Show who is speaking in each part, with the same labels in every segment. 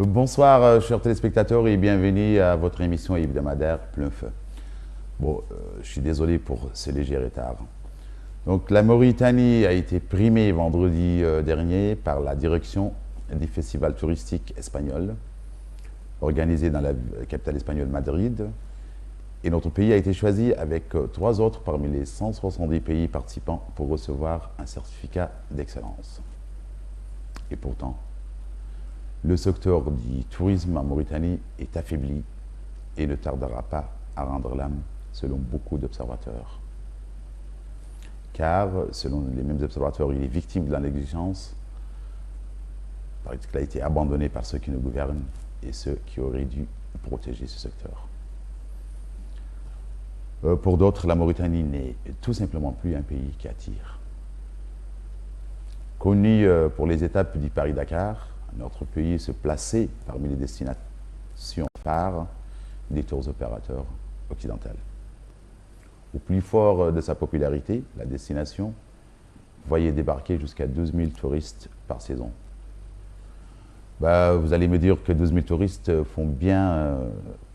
Speaker 1: Bonsoir, chers téléspectateurs, et bienvenue à votre émission hebdomadaire Plein Feu. Bon, je suis désolé pour ce léger retard. Donc, la Mauritanie a été primée vendredi dernier par la direction du festival touristique espagnol, organisé dans la capitale espagnole Madrid. Et notre pays a été choisi avec 3 autres parmi les 170 pays participants pour recevoir un certificat d'excellence. Et pourtant, le secteur du tourisme en Mauritanie est affaibli et ne tardera pas à rendre l'âme, selon beaucoup d'observateurs. Car, selon les mêmes observateurs, il est victime de la négligence, parce qu'il a été abandonné par ceux qui nous gouvernent et ceux qui auraient dû protéger ce secteur. Pour d'autres, la Mauritanie n'est tout simplement plus un pays qui attire. Connu pour les étapes du Paris-Dakar, notre pays se plaçait parmi les destinations phares des tours opérateurs occidentaux. Au plus fort de sa popularité, la destination voyait débarquer jusqu'à 12 000 touristes par saison. Vous allez me dire que 12 000 touristes font bien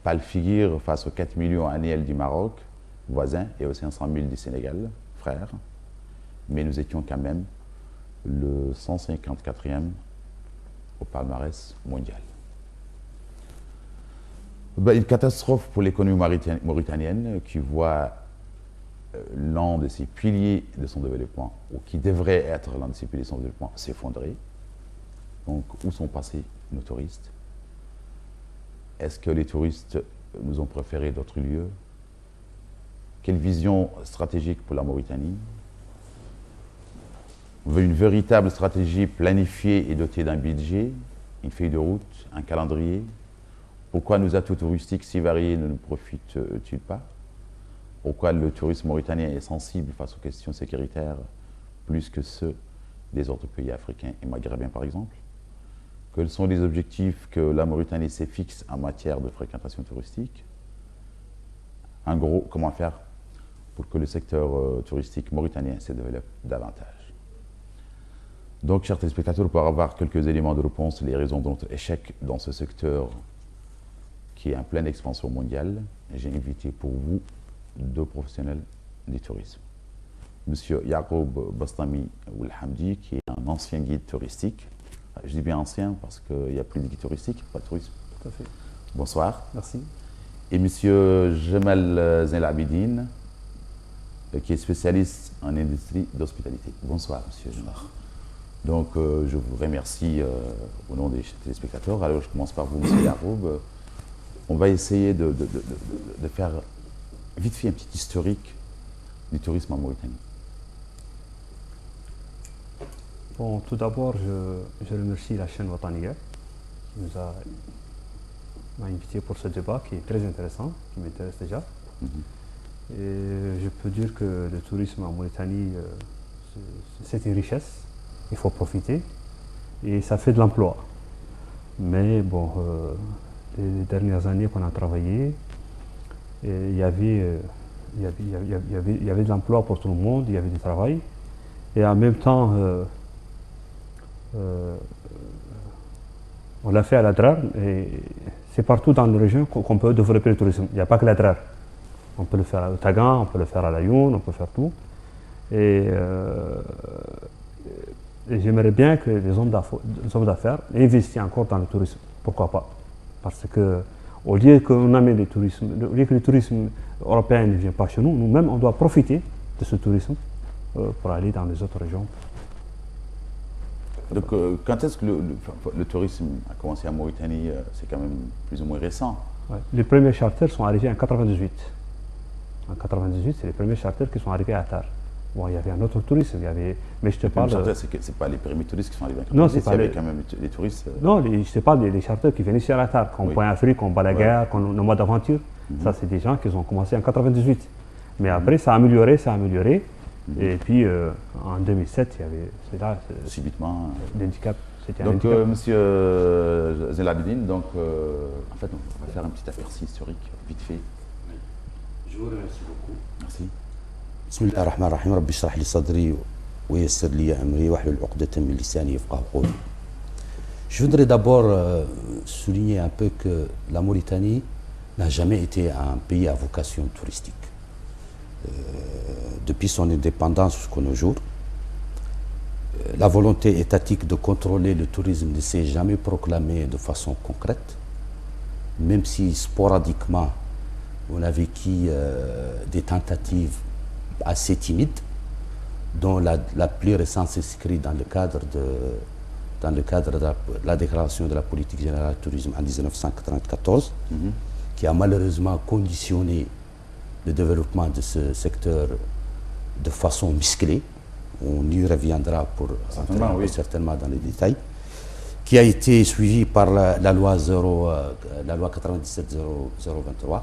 Speaker 1: pâle figure face aux 4 millions annuels du Maroc, voisin, et aux 500 000 du Sénégal, frère. Mais nous étions quand même le 154e au palmarès mondial. Une catastrophe pour l'économie mauritanienne qui voit l'un de ses piliers de son développement, ou qui devrait être l'un de ses piliers de son développement, s'effondrer. Donc, où sont passés nos touristes? Est-ce que les touristes nous ont préféré d'autres lieux? Quelle vision stratégique pour la Mauritanie? On veut une véritable stratégie planifiée et dotée d'un budget, une feuille de route, un calendrier. Pourquoi nos atouts touristiques si variés ne nous profitent-ils pas? Pourquoi le tourisme mauritanien est sensible face aux questions sécuritaires plus que ceux des autres pays africains et maghrébins par exemple? Quels sont les objectifs que la Mauritanie s'est fixe en matière de fréquentation touristique? En gros, comment faire pour que le secteur touristique mauritanien se développe davantage? Donc, chers téléspectateurs, pour avoir quelques éléments de réponse, les raisons de notre échec dans ce secteur qui est en pleine expansion mondiale, j'ai invité pour vous 2 professionnels du tourisme. Monsieur Yacoub Bastami Oulhamdi, qui est un ancien guide touristique. Je dis bien ancien parce qu'il n'y a plus de guide touristique, pas de tourisme.
Speaker 2: Tout à fait.
Speaker 1: Bonsoir.
Speaker 2: Merci.
Speaker 1: Et monsieur Jemal Zenelabidine, qui est spécialiste en industrie d'hospitalité. Bonsoir, monsieur Jemal. Donc, je vous remercie au nom des téléspectateurs. Alors, je commence par vous, monsieur Yacoub. On va essayer de faire vite fait un petit historique du tourisme en Mauritanie.
Speaker 2: Bon, tout d'abord, je remercie la chaîne Wataniya qui m'a invité pour ce débat qui est très intéressant, qui m'intéresse déjà. Et je peux dire que le tourisme en Mauritanie, c'est une richesse. Il faut profiter et ça fait de l'emploi. Mais bon, les dernières années qu'on a travaillé, il y avait de l'emploi pour tout le monde, il y avait du travail. Et en même temps, on l'a fait à l'Adrar et c'est partout dans la région qu'on peut développer le tourisme. Il n'y a pas que l'Adrar. On peut le faire à Tagan, on peut le faire à Laayoune, on peut faire tout. Et j'aimerais bien que les hommes d'affaires investissent encore dans le tourisme. Pourquoi pas? Parce que au lieu qu'on amène le tourisme, au lieu que le tourisme européen ne vient pas chez nous, nous-mêmes on doit profiter de ce tourisme pour aller dans les autres régions.
Speaker 1: Donc, quand est-ce que le tourisme a commencé en Mauritanie? C'est quand même plus ou moins récent.
Speaker 2: Ouais. Les premiers charters sont arrivés en 98. En 98, c'est les premiers charters qui sont arrivés à Attar. Bon, il y avait un autre tourisme, mais je te parle...
Speaker 1: C'est pas les premiers touristes qui sont arrivés en 98,
Speaker 2: non, c'est pas
Speaker 1: il y avait quand même les touristes...
Speaker 2: Non, je te parle des charters qui venaient ici à Attar, comme Point Afrique, comme Balaguer, comme le mois d'aventure. Ça, c'est des gens qui ont commencé en 98. Mais après, ça a amélioré. Et puis, en 2007, il y avait... C'est là...
Speaker 1: Subitement...
Speaker 2: L'handicap, c'était un
Speaker 1: donc,
Speaker 2: handicap.
Speaker 1: monsieur Zenelabidine, donc, en fait, on va faire un petit aperçu historique, vite fait.
Speaker 3: Je vous remercie beaucoup.
Speaker 1: Merci.
Speaker 3: بسم الله الرحمن الرحيم ربي اشرح لي صدري ويسر لي امري واحلل عقدة من لساني يفقهوا قولي. Je voudrais d'abord souligner un peu que la Mauritanie n'a jamais été un pays à vocation touristique. Depuis son indépendance jusqu'à nos jours, la volonté étatique de contrôler le tourisme ne s'est jamais proclamée de façon concrète, même si sporadiquement on a vécu des tentatives assez timides, dont la plus récente s'inscrit dans le cadre de la déclaration de la politique générale du tourisme en 1994, qui a malheureusement conditionné le développement de ce secteur de façon musclée. On y reviendra pour entrer certainement dans les détails, qui a été suivi par la loi 97-023,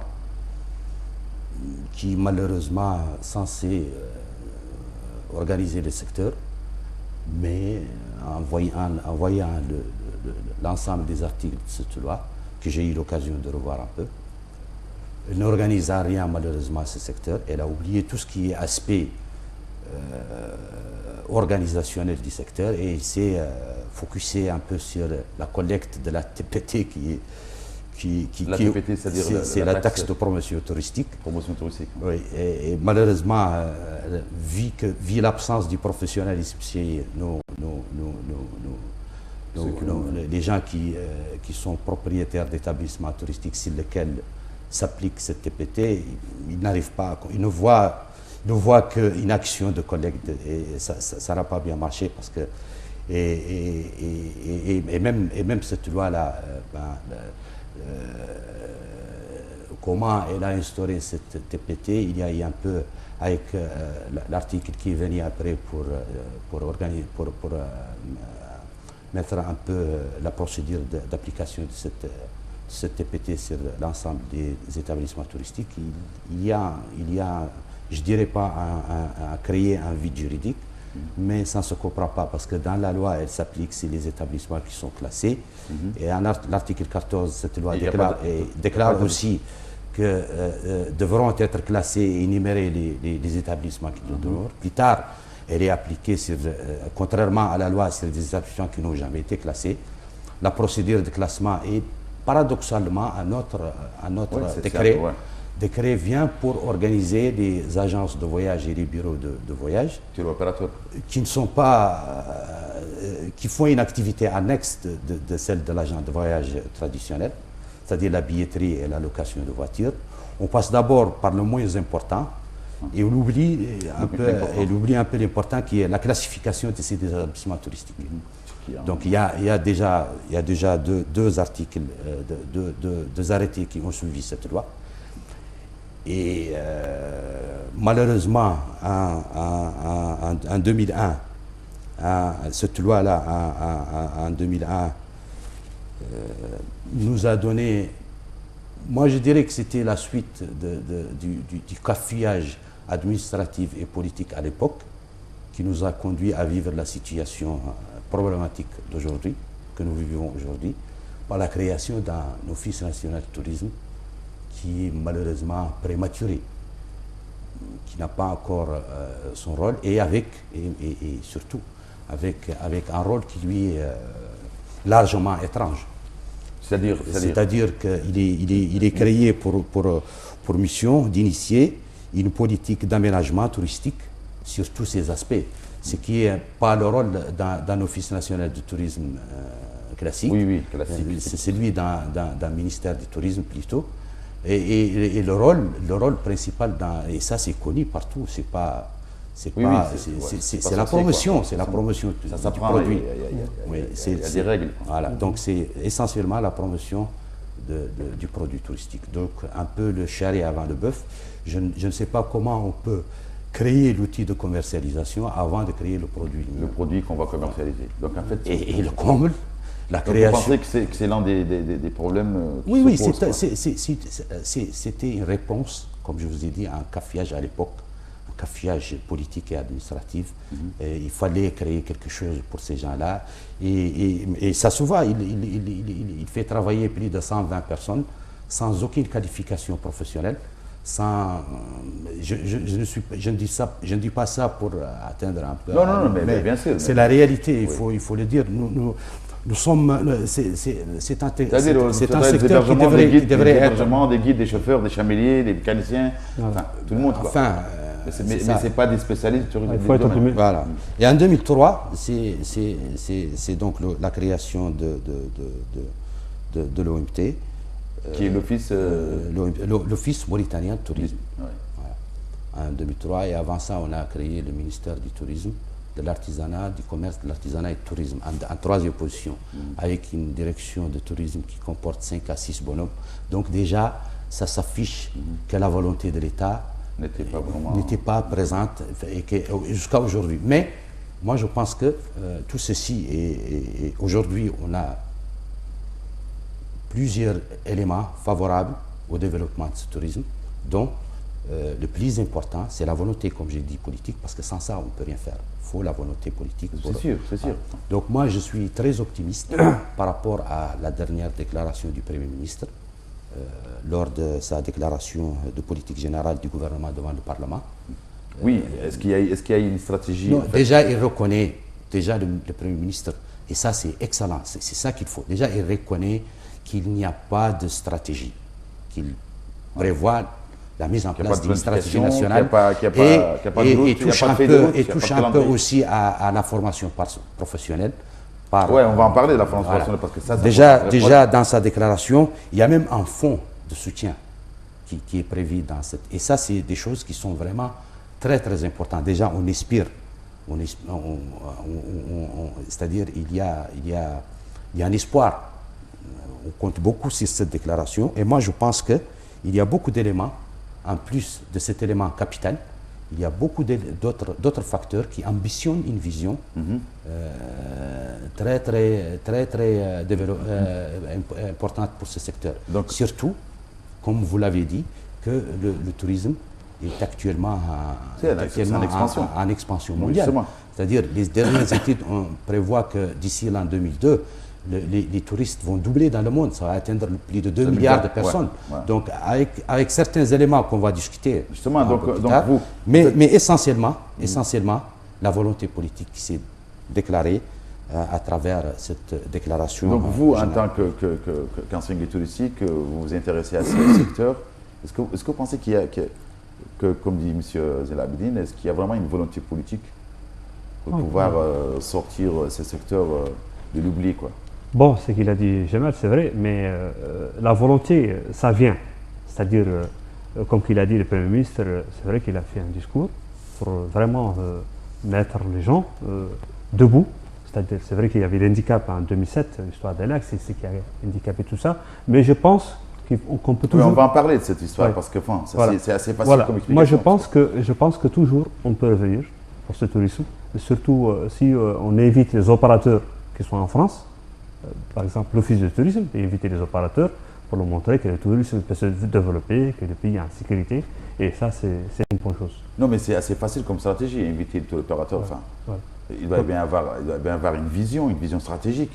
Speaker 3: qui malheureusement censé organiser le secteur, mais en voyant l'ensemble des articles de cette loi, que j'ai eu l'occasion de revoir un peu, elle n'organise rien malheureusement ce secteur. Elle a oublié tout ce qui est aspect organisationnel du secteur et il s'est focusé un peu sur la collecte de la TPT c'est la taxe de promotion touristique.
Speaker 1: Promotion touristique.
Speaker 3: Oui, et malheureusement, vu l'absence du professionnalisme chez les gens qui sont propriétaires d'établissements touristiques sur lesquels s'applique cette TPT, ils n'arrivent pas, ils ne voient qu'une action de collecte et ça n'a pas bien marché parce que et même cette loi-là, comment elle a instauré cette TPT, il y a eu un peu avec l'article qui est venu après pour mettre un peu la procédure d'application de cette TPT sur l'ensemble des établissements touristiques. Il y a, je dirais pas à créer un vide juridique, mais ça ne se comprend pas parce que dans la loi, elle s'applique sur les établissements qui sont classés. Et en l'article 14, cette loi déclare aussi que devront être classés et énumérés les établissements qui le demeurent. Plus tard, elle est appliquée, contrairement à la loi sur les établissements qui n'ont jamais été classés. La procédure de classement est paradoxalement un autre décret vient pour organiser les agences de voyage et les bureaux de voyage qui ne sont pas qui font une activité annexe de celle de l'agent de voyage traditionnel, c'est-à-dire la billetterie et la location de voitures. On passe d'abord par le moins important et on oublie un peu l'important qui est la classification de ces établissements touristiques. Donc il y a déjà deux articles, deux arrêtés qui ont suivi cette loi. Et malheureusement, en 2001, cette loi-là, en 2001, nous a donné, moi je dirais que c'était la suite du cafouillage administratif et politique à l'époque, qui nous a conduit à vivre la situation problématique d'aujourd'hui, que nous vivons aujourd'hui, par la création d'un office national de tourisme qui est malheureusement prématuré, qui n'a pas encore son rôle, et surtout avec un rôle qui lui est largement étrange. C'est-à-dire qu'il est créé pour mission d'initier une politique d'aménagement touristique sur tous ces aspects, ce qui n'est pas le rôle d'un office national du tourisme classique.
Speaker 1: Oui, classique.
Speaker 3: C'est celui d'un ministère du tourisme plutôt. Et le rôle principal, et ça c'est connu partout, c'est la promotion, c'est la promotion du produit.
Speaker 1: Il y a des règles.
Speaker 3: Voilà, donc c'est essentiellement la promotion du produit touristique. Donc un peu le charret avant le bœuf. Je ne sais pas comment on peut créer l'outil de commercialisation avant de créer le produit.
Speaker 1: Le produit qu'on va commercialiser. Donc en fait,
Speaker 3: et le comble. La création.
Speaker 1: Vous pensez que c'est l'un des problèmes qui
Speaker 3: Oui,
Speaker 1: se posent,
Speaker 3: c'était une réponse, comme je vous ai dit, à un cafouillage à l'époque, un cafouillage politique et administratif. Et il fallait créer quelque chose pour ces gens-là. Et ça se voit, il fait travailler plus de 120 personnes sans aucune qualification professionnelle. Je ne dis pas ça pour atteindre un peu.
Speaker 1: Non, mais bien sûr.
Speaker 3: C'est la réalité, il faut le dire. nous sommes, c'est un secteur qui
Speaker 1: des guides,
Speaker 3: devrait être...
Speaker 1: des guides, des chauffeurs, des chameliers, des mécaniciens, enfin, tout le monde. Quoi.
Speaker 3: Enfin,
Speaker 1: mais ce n'est pas des spécialistes sur
Speaker 2: il faut être optimiste.
Speaker 3: Voilà. Et en 2003, c'est donc la création de l'OMT.
Speaker 1: Qui est
Speaker 3: l'Office mauritanien de tourisme.
Speaker 1: Ouais.
Speaker 3: Voilà. En 2003, et avant ça, on a créé le ministère du tourisme, de l'artisanat, du commerce, de l'artisanat et du tourisme, en troisième position, avec une direction de tourisme qui comporte 5 à 6 bonhommes. Donc déjà, ça s'affiche que la volonté de l'État n'était pas présente jusqu'à aujourd'hui. Mais moi, je pense que tout ceci, et aujourd'hui, on a plusieurs éléments favorables au développement de ce tourisme, dont le plus important, c'est la volonté, comme j'ai dit, politique, parce que sans ça, on ne peut rien faire. Il faut la volonté politique.
Speaker 1: C'est sûr, c'est sûr.
Speaker 3: Donc moi, je suis très optimiste par rapport à la dernière déclaration du Premier ministre, lors de sa déclaration de politique générale du gouvernement devant le Parlement.
Speaker 1: Oui, est-ce qu'il y a une stratégie
Speaker 3: Non, déjà, il reconnaît, le Premier ministre, et ça c'est excellent, c'est ça qu'il faut. Déjà, il reconnaît qu'il n'y a pas de stratégie, qu'il prévoit la mise en place d'une stratégie nationale et touche un peu aussi à la formation professionnelle.
Speaker 1: Oui, on va en parler de la formation professionnelle parce que ça
Speaker 3: déjà dans sa déclaration, il y a même un fonds de soutien qui est prévu dans cette... Et ça, c'est des choses qui sont vraiment très très importantes. Déjà, on inspire, c'est-à-dire il y a un espoir. On compte beaucoup sur cette déclaration et moi je pense qu'il y a beaucoup d'éléments, en plus de cet élément capital, il y a beaucoup d'autres facteurs qui ambitionnent une vision très importante pour ce secteur. Donc, surtout, comme vous l'avez dit, que le tourisme est actuellement en expansion mondiale. C'est-à-dire les dernières études prévoient que d'ici l'an 2002, les touristes vont doubler dans le monde, ça va atteindre plus de 2 milliards de personnes. Donc avec certains éléments qu'on va discuter.
Speaker 1: Justement, donc vous...
Speaker 3: Mais essentiellement, la volonté politique qui s'est déclarée à travers cette déclaration.
Speaker 1: Donc vous, en tant qu'ancien guide touristique, vous vous intéressez à ce secteur. Est-ce que vous pensez qu'il y a, comme dit M. Zelabedine, est-ce qu'il y a vraiment une volonté politique pour pouvoir sortir ce secteur de l'oubli, quoi?
Speaker 2: Bon, ce qu'il a dit Jamel, c'est vrai, mais la volonté, ça vient. C'est-à-dire, comme qu'il a dit le Premier ministre, c'est vrai qu'il a fait un discours pour vraiment mettre les gens debout. C'est-à-dire, c'est vrai qu'il y avait l'handicap en 2007, l'histoire d'Alex, c'est ce qui a handicapé tout ça. Mais je pense qu'on peut toujours...
Speaker 1: Oui, on va en parler de cette histoire, parce que c'est assez facile comme explication.
Speaker 2: Moi, je pense que toujours on peut revenir pour ce tourisme, surtout si on évite les opérateurs qui sont en France, par exemple l'Office de tourisme, et éviter les opérateurs pour leur montrer que le tourisme peut se développer, que le pays est en sécurité, et ça c'est une bonne chose.
Speaker 1: Non, mais c'est assez facile comme stratégie, inviter tout l'opérateur. Il doit bien avoir une vision stratégique.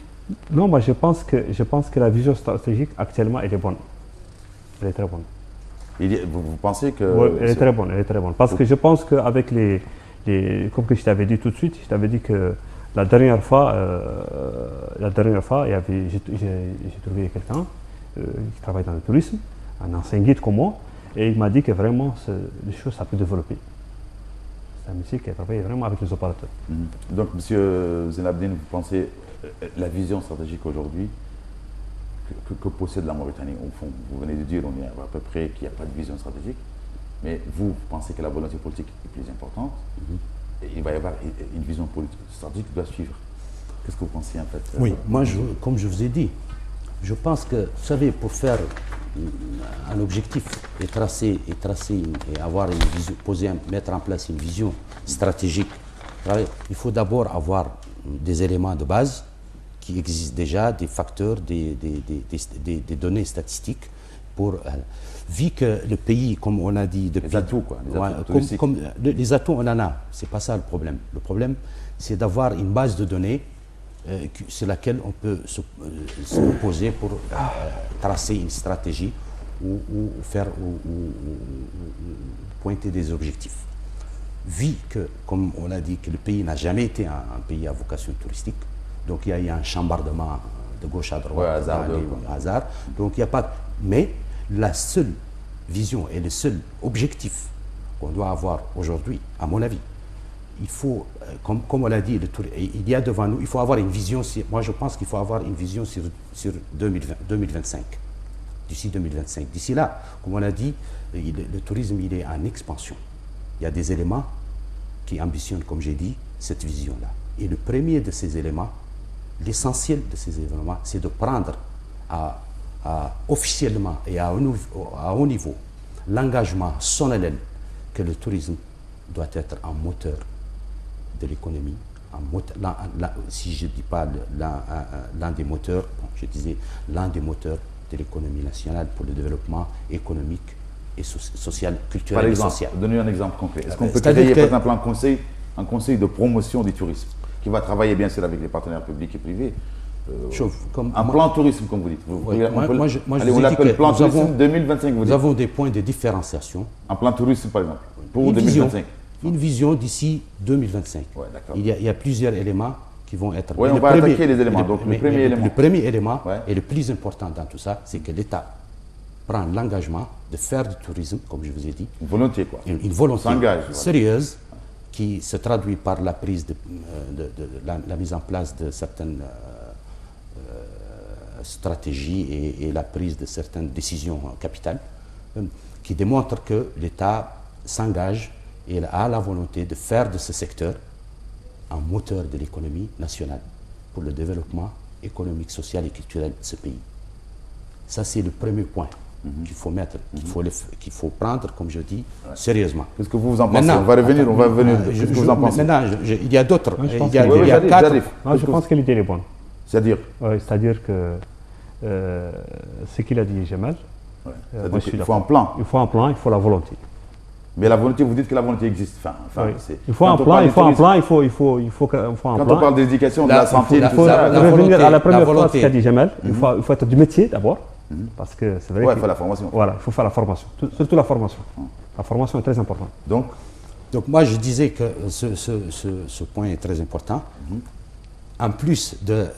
Speaker 2: Non, moi je pense que la vision stratégique actuellement elle est bonne. Elle est très bonne.
Speaker 1: Vous pensez que...
Speaker 2: Oui, elle est très bonne, Parce que je pense qu'avec comme je t'avais dit tout de suite, je t'avais dit que la dernière fois, j'ai trouvé quelqu'un qui travaille dans le tourisme, un ancien guide comme moi, et il m'a dit que vraiment les choses ça peut développer. C'est un métier qui travaille vraiment avec les opérateurs.
Speaker 1: Donc, M. Zelabedine, vous pensez la vision stratégique aujourd'hui que possède la Mauritanie, au fond, vous venez de dire on est à peu près qu'il n'y a pas de vision stratégique, mais vous pensez que la volonté politique est plus importante, et il va y avoir une vision politique stratégique qui doit suivre. Qu'est-ce que vous pensez en fait?
Speaker 3: Oui, moi, comme je vous ai dit, je pense que, vous savez, pour faire un objectif et tracer et avoir une vision, mettre en place une vision stratégique, il faut d'abord avoir des éléments de base qui existent déjà, des facteurs, des données statistiques pour... vu que le pays, comme on a dit depuis...
Speaker 1: Les atouts, quoi.
Speaker 3: Les atouts, on en a. C'est pas ça le problème. Le problème, c'est d'avoir une base de données sur laquelle on peut se poser pour tracer une stratégie ou pointer des objectifs. Vu que, comme on a dit, que le pays n'a jamais été un pays à vocation touristique, Donc il y a eu un chambardement de gauche à droite,
Speaker 1: Ouais, hasardeux,
Speaker 3: hasard. Donc il n'y a pas. Mais la seule vision et le seul objectif qu'on doit avoir aujourd'hui, à mon avis, il faut, comme on l'a dit, il y a devant nous, il faut avoir une vision. Moi, je pense qu'il faut avoir une vision sur 2025, d'ici 2025. D'ici là, comme on l'a dit, le tourisme, il est en expansion. Il y a des éléments qui ambitionnent, comme j'ai dit, cette vision-là. Et le premier de ces éléments, l'essentiel de ces éléments, c'est de prendre officiellement et à haut niveau l'engagement solennel que le tourisme doit être un moteur de l'économie, si je ne dis pas l'un des moteurs, bon, je disais l'un des moteurs de l'économie nationale pour le développement économique et social, culturel
Speaker 1: Par exemple,
Speaker 3: et social.
Speaker 1: donnez un exemple concret. Est-ce qu'on peut créer, par exemple, un conseil de promotion du tourisme qui va travailler bien sûr avec les partenaires publics et privés? Plan tourisme, comme vous dites. On l'appelle plan tourisme 2025.
Speaker 3: Nous avons des points de différenciation.
Speaker 1: Un plan tourisme, par exemple, pour 2025.
Speaker 3: Une vision d'ici 2025.
Speaker 1: Ouais,
Speaker 3: il y a plusieurs éléments qui vont être...
Speaker 1: Oui, on va attaquer les éléments. Donc, le
Speaker 3: premier élément, et le plus important dans tout ça, c'est que l'État prend l'engagement de faire du tourisme, comme je vous ai dit.
Speaker 1: Une volonté, quoi.
Speaker 3: Une volonté sérieuse qui se traduit par la prise la mise en place de certaines stratégies et la prise de certaines décisions capitales qui démontrent que l'État s'engage et a la volonté de faire de ce secteur un moteur de l'économie nationale pour le développement économique, social et culturel de ce pays. Ça, c'est le premier point qu'il faut mettre, qu'il faut prendre, comme je dis, sérieusement.
Speaker 1: Qu'est-ce que vous en pensez? On va revenir. Qu'est-ce que vous en pensez?
Speaker 3: Maintenant, il y a d'autres.
Speaker 2: Il y a quatre. Je pense que l'idée est bonne.
Speaker 1: C'est-à-dire
Speaker 2: C'est-à-dire que ce qu'il a dit Jamal,
Speaker 1: il faut un plan.
Speaker 2: Il faut un plan, il faut la volonté.
Speaker 1: Mais la volonté, vous dites que la volonté existe.
Speaker 2: Il faut un plan, il faut un plan, il faut un plan.
Speaker 1: Quand on parle d'éducation, de la santé,
Speaker 2: il faut revenir à la première phrase qu'a dit Jamal. Il faut être du métier d'abord, parce que c'est vrai.
Speaker 1: Il faut la formation.
Speaker 2: Voilà, il faut faire la formation, surtout la formation. La formation est très importante.
Speaker 3: Donc moi, je disais que ce point est très important. En plus de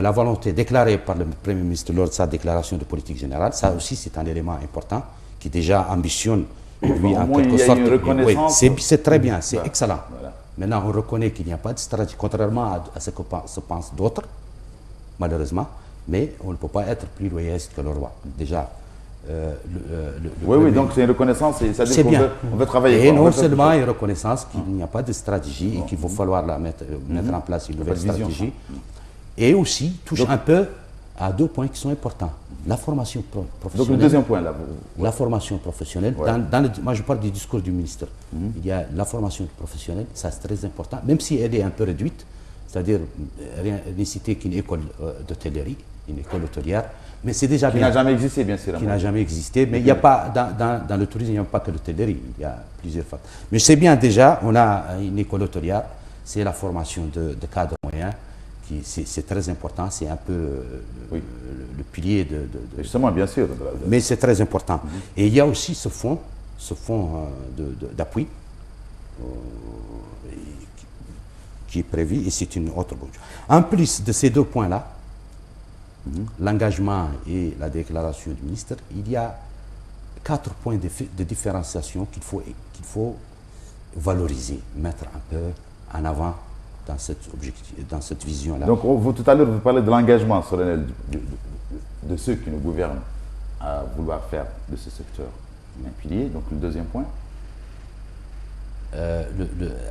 Speaker 3: la volonté déclarée par le Premier ministre lors de sa déclaration de politique générale, ça aussi c'est un élément important qui déjà ambitionne, lui, en quelque sorte. C'est très bien, c'est excellent. Voilà. Maintenant, on reconnaît qu'il n'y a pas de stratégie, contrairement à ce que se pensent d'autres, malheureusement, mais on ne peut pas être plus loyaliste que le roi. Déjà,
Speaker 1: donc c'est une reconnaissance, c'est bien. On veut travailler.
Speaker 3: Et non seulement une reconnaissance qu'il n'y a pas de stratégie et qu'il va falloir mettre en place une nouvelle stratégie, et aussi touche un peu à deux points qui sont importants. La formation professionnelle.
Speaker 1: Donc le deuxième point là.
Speaker 3: La formation professionnelle. Moi je parle du discours du ministre. Il y a la formation professionnelle, ça c'est très important, même si elle est un peu réduite, c'est-à-dire rien n'est cité qu'une école d'hôtellerie, une école hôtelière. Mais c'est déjà
Speaker 1: bien. Qui n'a jamais existé, bien sûr.
Speaker 3: Qui n'a jamais existé. Mais il n'y a pas, dans le tourisme, il n'y a pas que l'hôtellerie. Il y a plusieurs facteurs. Mais c'est bien déjà, on a une école hôtelière, c'est la formation de cadres moyens. C'est très important, c'est un peu le pilier de...
Speaker 1: Justement, bien sûr.
Speaker 3: Mais c'est très important. Et il y a aussi ce fonds d'appui qui est prévu, et c'est une autre chose. En plus de ces deux points-là, l'engagement et la déclaration du ministre, il y a 4 points de différenciation qu'il faut valoriser, mettre un peu en avant dans cette vision-là.
Speaker 1: Donc tout à l'heure, vous parlez de l'engagement solennel de ceux qui nous gouvernent à vouloir faire de ce secteur un pilier. Donc le deuxième point.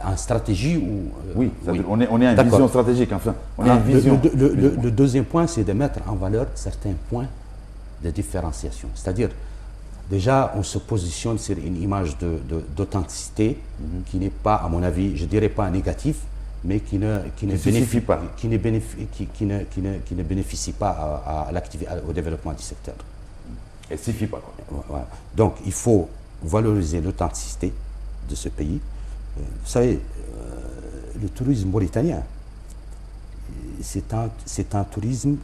Speaker 3: En stratégie ou...
Speaker 1: oui, on est en vision stratégique, enfin. On est en vision.
Speaker 3: Le deuxième point, c'est de mettre en valeur certains points de différenciation. C'est-à-dire, déjà, on se positionne sur une image d'authenticité qui n'est pas, à mon avis, je ne dirais pas négative, mais qui ne bénéficie pas au développement du secteur.
Speaker 1: Elle ne suffit pas.
Speaker 3: Voilà. Donc, il faut valoriser l'authenticité de ce pays. Vous savez, le tourisme mauritanien, c'est un tourisme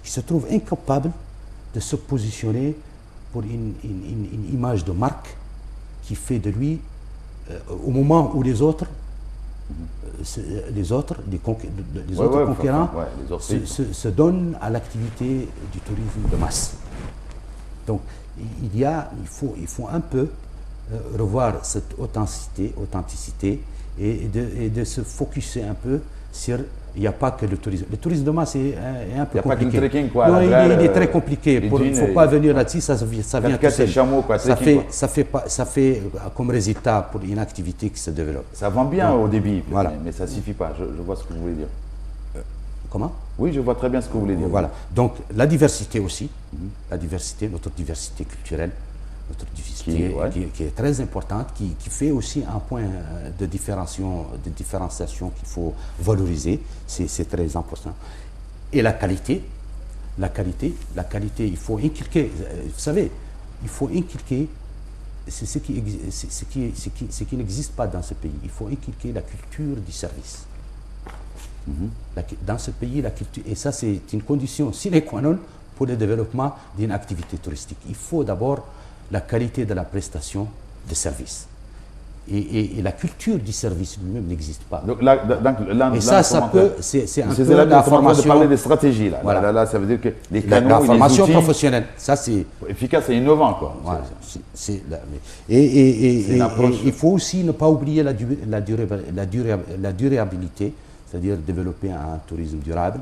Speaker 3: qui se trouve incapable de se positionner pour une image de marque qui fait de lui, au moment où les autres les autres concurrents
Speaker 1: les autres pays.
Speaker 3: se donnent à l'activité du tourisme de masse. Donc, il faut un peu revoir cette authenticité et de se focuser un peu sur. Il n'y a pas que le tourisme. Le tourisme de masse est un peu compliqué.
Speaker 1: Il n'y a pas que le trekking, quoi.
Speaker 3: Non, il est très compliqué. Il ne faut pas venir là-dessus, ça vient tout seul. Ça fait comme résultat pour une activité qui se développe.
Speaker 1: Ça vend bien au début,
Speaker 3: voilà.
Speaker 1: mais ça ne suffit pas. Je vois ce que vous voulez dire.
Speaker 3: Comment?
Speaker 1: Oui, je vois très bien ce que vous voulez dire.
Speaker 3: Voilà. Donc, la diversité aussi, la diversité, notre diversité culturelle, notre diversité qui est très importante, qui fait aussi un point de différenciation qu'il faut valoriser, c'est très important. Et la qualité, il faut inculquer, vous savez, il faut inculquer, c'est ce qui n'existe pas dans ce pays, il faut inculquer la culture du service. Dans ce pays, la culture, et ça c'est une condition sine qua non pour le développement d'une activité touristique. Il faut d'abord la qualité de la prestation de service. Et la culture du service lui-même n'existe pas.
Speaker 1: Donc là,
Speaker 3: et ça peut, c'est un peu la formation.
Speaker 1: De parler des stratégies là.
Speaker 3: Voilà.
Speaker 1: Là, ça veut dire que les canaux,
Speaker 3: la formation
Speaker 1: les outils,
Speaker 3: professionnelle, ça c'est
Speaker 1: efficace et innovant quoi.
Speaker 3: Voilà. Et il faut aussi ne pas oublier la durabilité, c'est-à-dire développer un tourisme durable,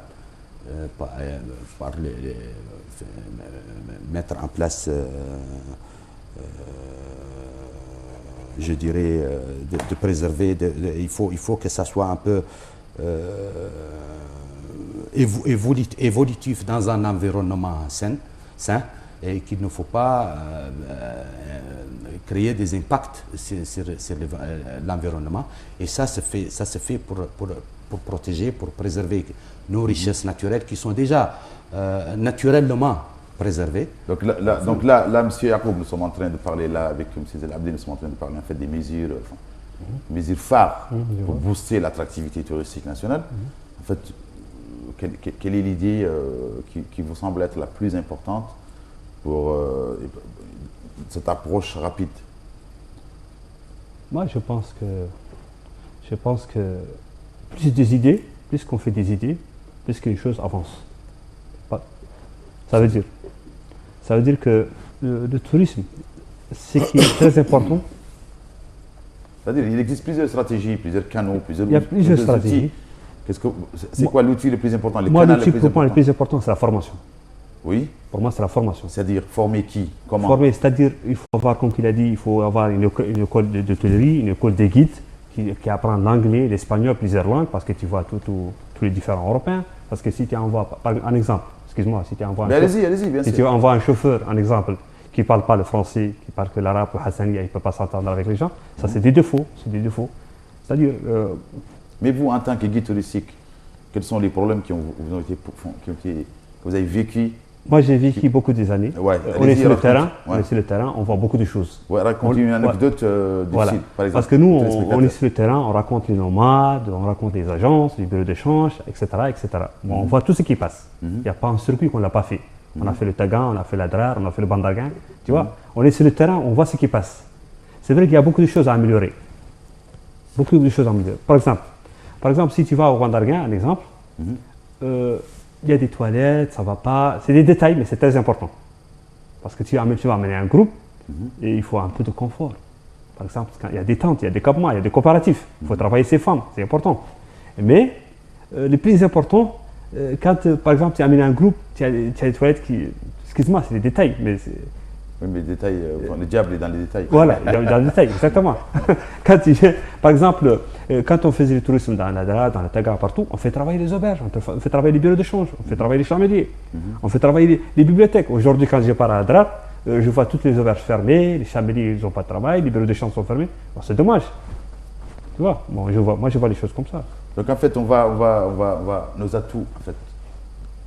Speaker 3: mettre en place, je dirais, de préserver, il faut que ça soit un peu évolutif dans un environnement sain, et qu'il ne faut pas créer des impacts sur l'environnement. Et ça se fait pour protéger, pour préserver nos richesses naturelles qui sont déjà naturellement préservées.
Speaker 1: Donc là, M. Yacoub, nous sommes en train de parler là avec M. Zelabdi, nous sommes en train de parler en fait des mesures phares pour booster l'attractivité touristique nationale. En fait, quelle est l'idée qui vous semble être la plus importante pour cette approche rapide?
Speaker 2: Moi, je pense que plus des idées, plus qu'on fait des idées, plus que les choses avancent. Ça veut dire que le tourisme, ce qui est très important.
Speaker 1: C'est-à-dire qu'il existe plusieurs stratégies, plusieurs canaux,
Speaker 2: il y a plusieurs stratégies.
Speaker 1: C'est quoi l'outil le plus important?
Speaker 2: Moi, l'outil pour moi le plus important, c'est la formation.
Speaker 1: Oui.
Speaker 2: Pour moi, c'est la formation.
Speaker 1: C'est-à-dire former qui? Comment?
Speaker 2: Former, c'est-à-dire, il faut avoir, comme il a dit, il faut avoir une école d'hôtellerie, une école des guides qui apprend l'anglais, l'espagnol, plusieurs langues, parce que tu vois tous les différents Européens. Parce que si tu envoies, un exemple, excuse-moi, si tu envoies tu envoies un chauffeur, un exemple, qui ne parle pas le français, qui parle que l'arabe, le hassania, il ne peut pas s'entendre avec les gens, ça c'est des défauts. C'est-à-dire...
Speaker 1: Mais vous, en tant que guide touristique, quels sont les problèmes que vous avez vécu?
Speaker 2: Moi, j'ai vécu beaucoup des années. On est sur le terrain, on voit beaucoup de choses.
Speaker 1: Racontez une anecdote difficile, par exemple.
Speaker 2: Parce que nous, on est sur le terrain, on raconte les nomades, on raconte les agences, les bureaux d'échange, etc. Bon, on voit tout ce qui passe. Il n'y a pas un circuit qu'on n'a pas fait. On a fait le Tagan, on a fait la Drar, on a fait le Bandarguin. Tu vois, on est sur le terrain, on voit ce qui passe. C'est vrai qu'il y a beaucoup de choses à améliorer. Beaucoup de choses à améliorer. Par exemple, si tu vas au Bandarguin, un exemple, il y a des toilettes, ça ne va pas. C'est des détails, mais c'est très important. Parce que tu vas amener un groupe et il faut un peu de confort. Par exemple, il y a des tentes, il y a des campements, il y a des coopératifs. Il faut travailler ces femmes, c'est important. Mais le plus important, quand par exemple tu amènes un groupe, tu as des toilettes qui. Excuse-moi, c'est des détails, mais c'est.
Speaker 1: Oui, mais les détails, le diable est dans les détails.
Speaker 2: Voilà, dans les détails, exactement. Par exemple, quand on faisait le tourisme dans la Dara, dans la Taga, partout, on fait travailler les auberges, on fait travailler les bureaux d'échange, on fait travailler les chameliers, on fait travailler les bibliothèques. Aujourd'hui, quand je pars à la Dara, je vois toutes les auberges fermées, les chameliers n'ont pas de travail, les bureaux d'échange sont fermés. Bon, c'est dommage. Tu vois, moi je vois les choses comme ça.
Speaker 1: Donc en fait, on va nos atouts, en fait.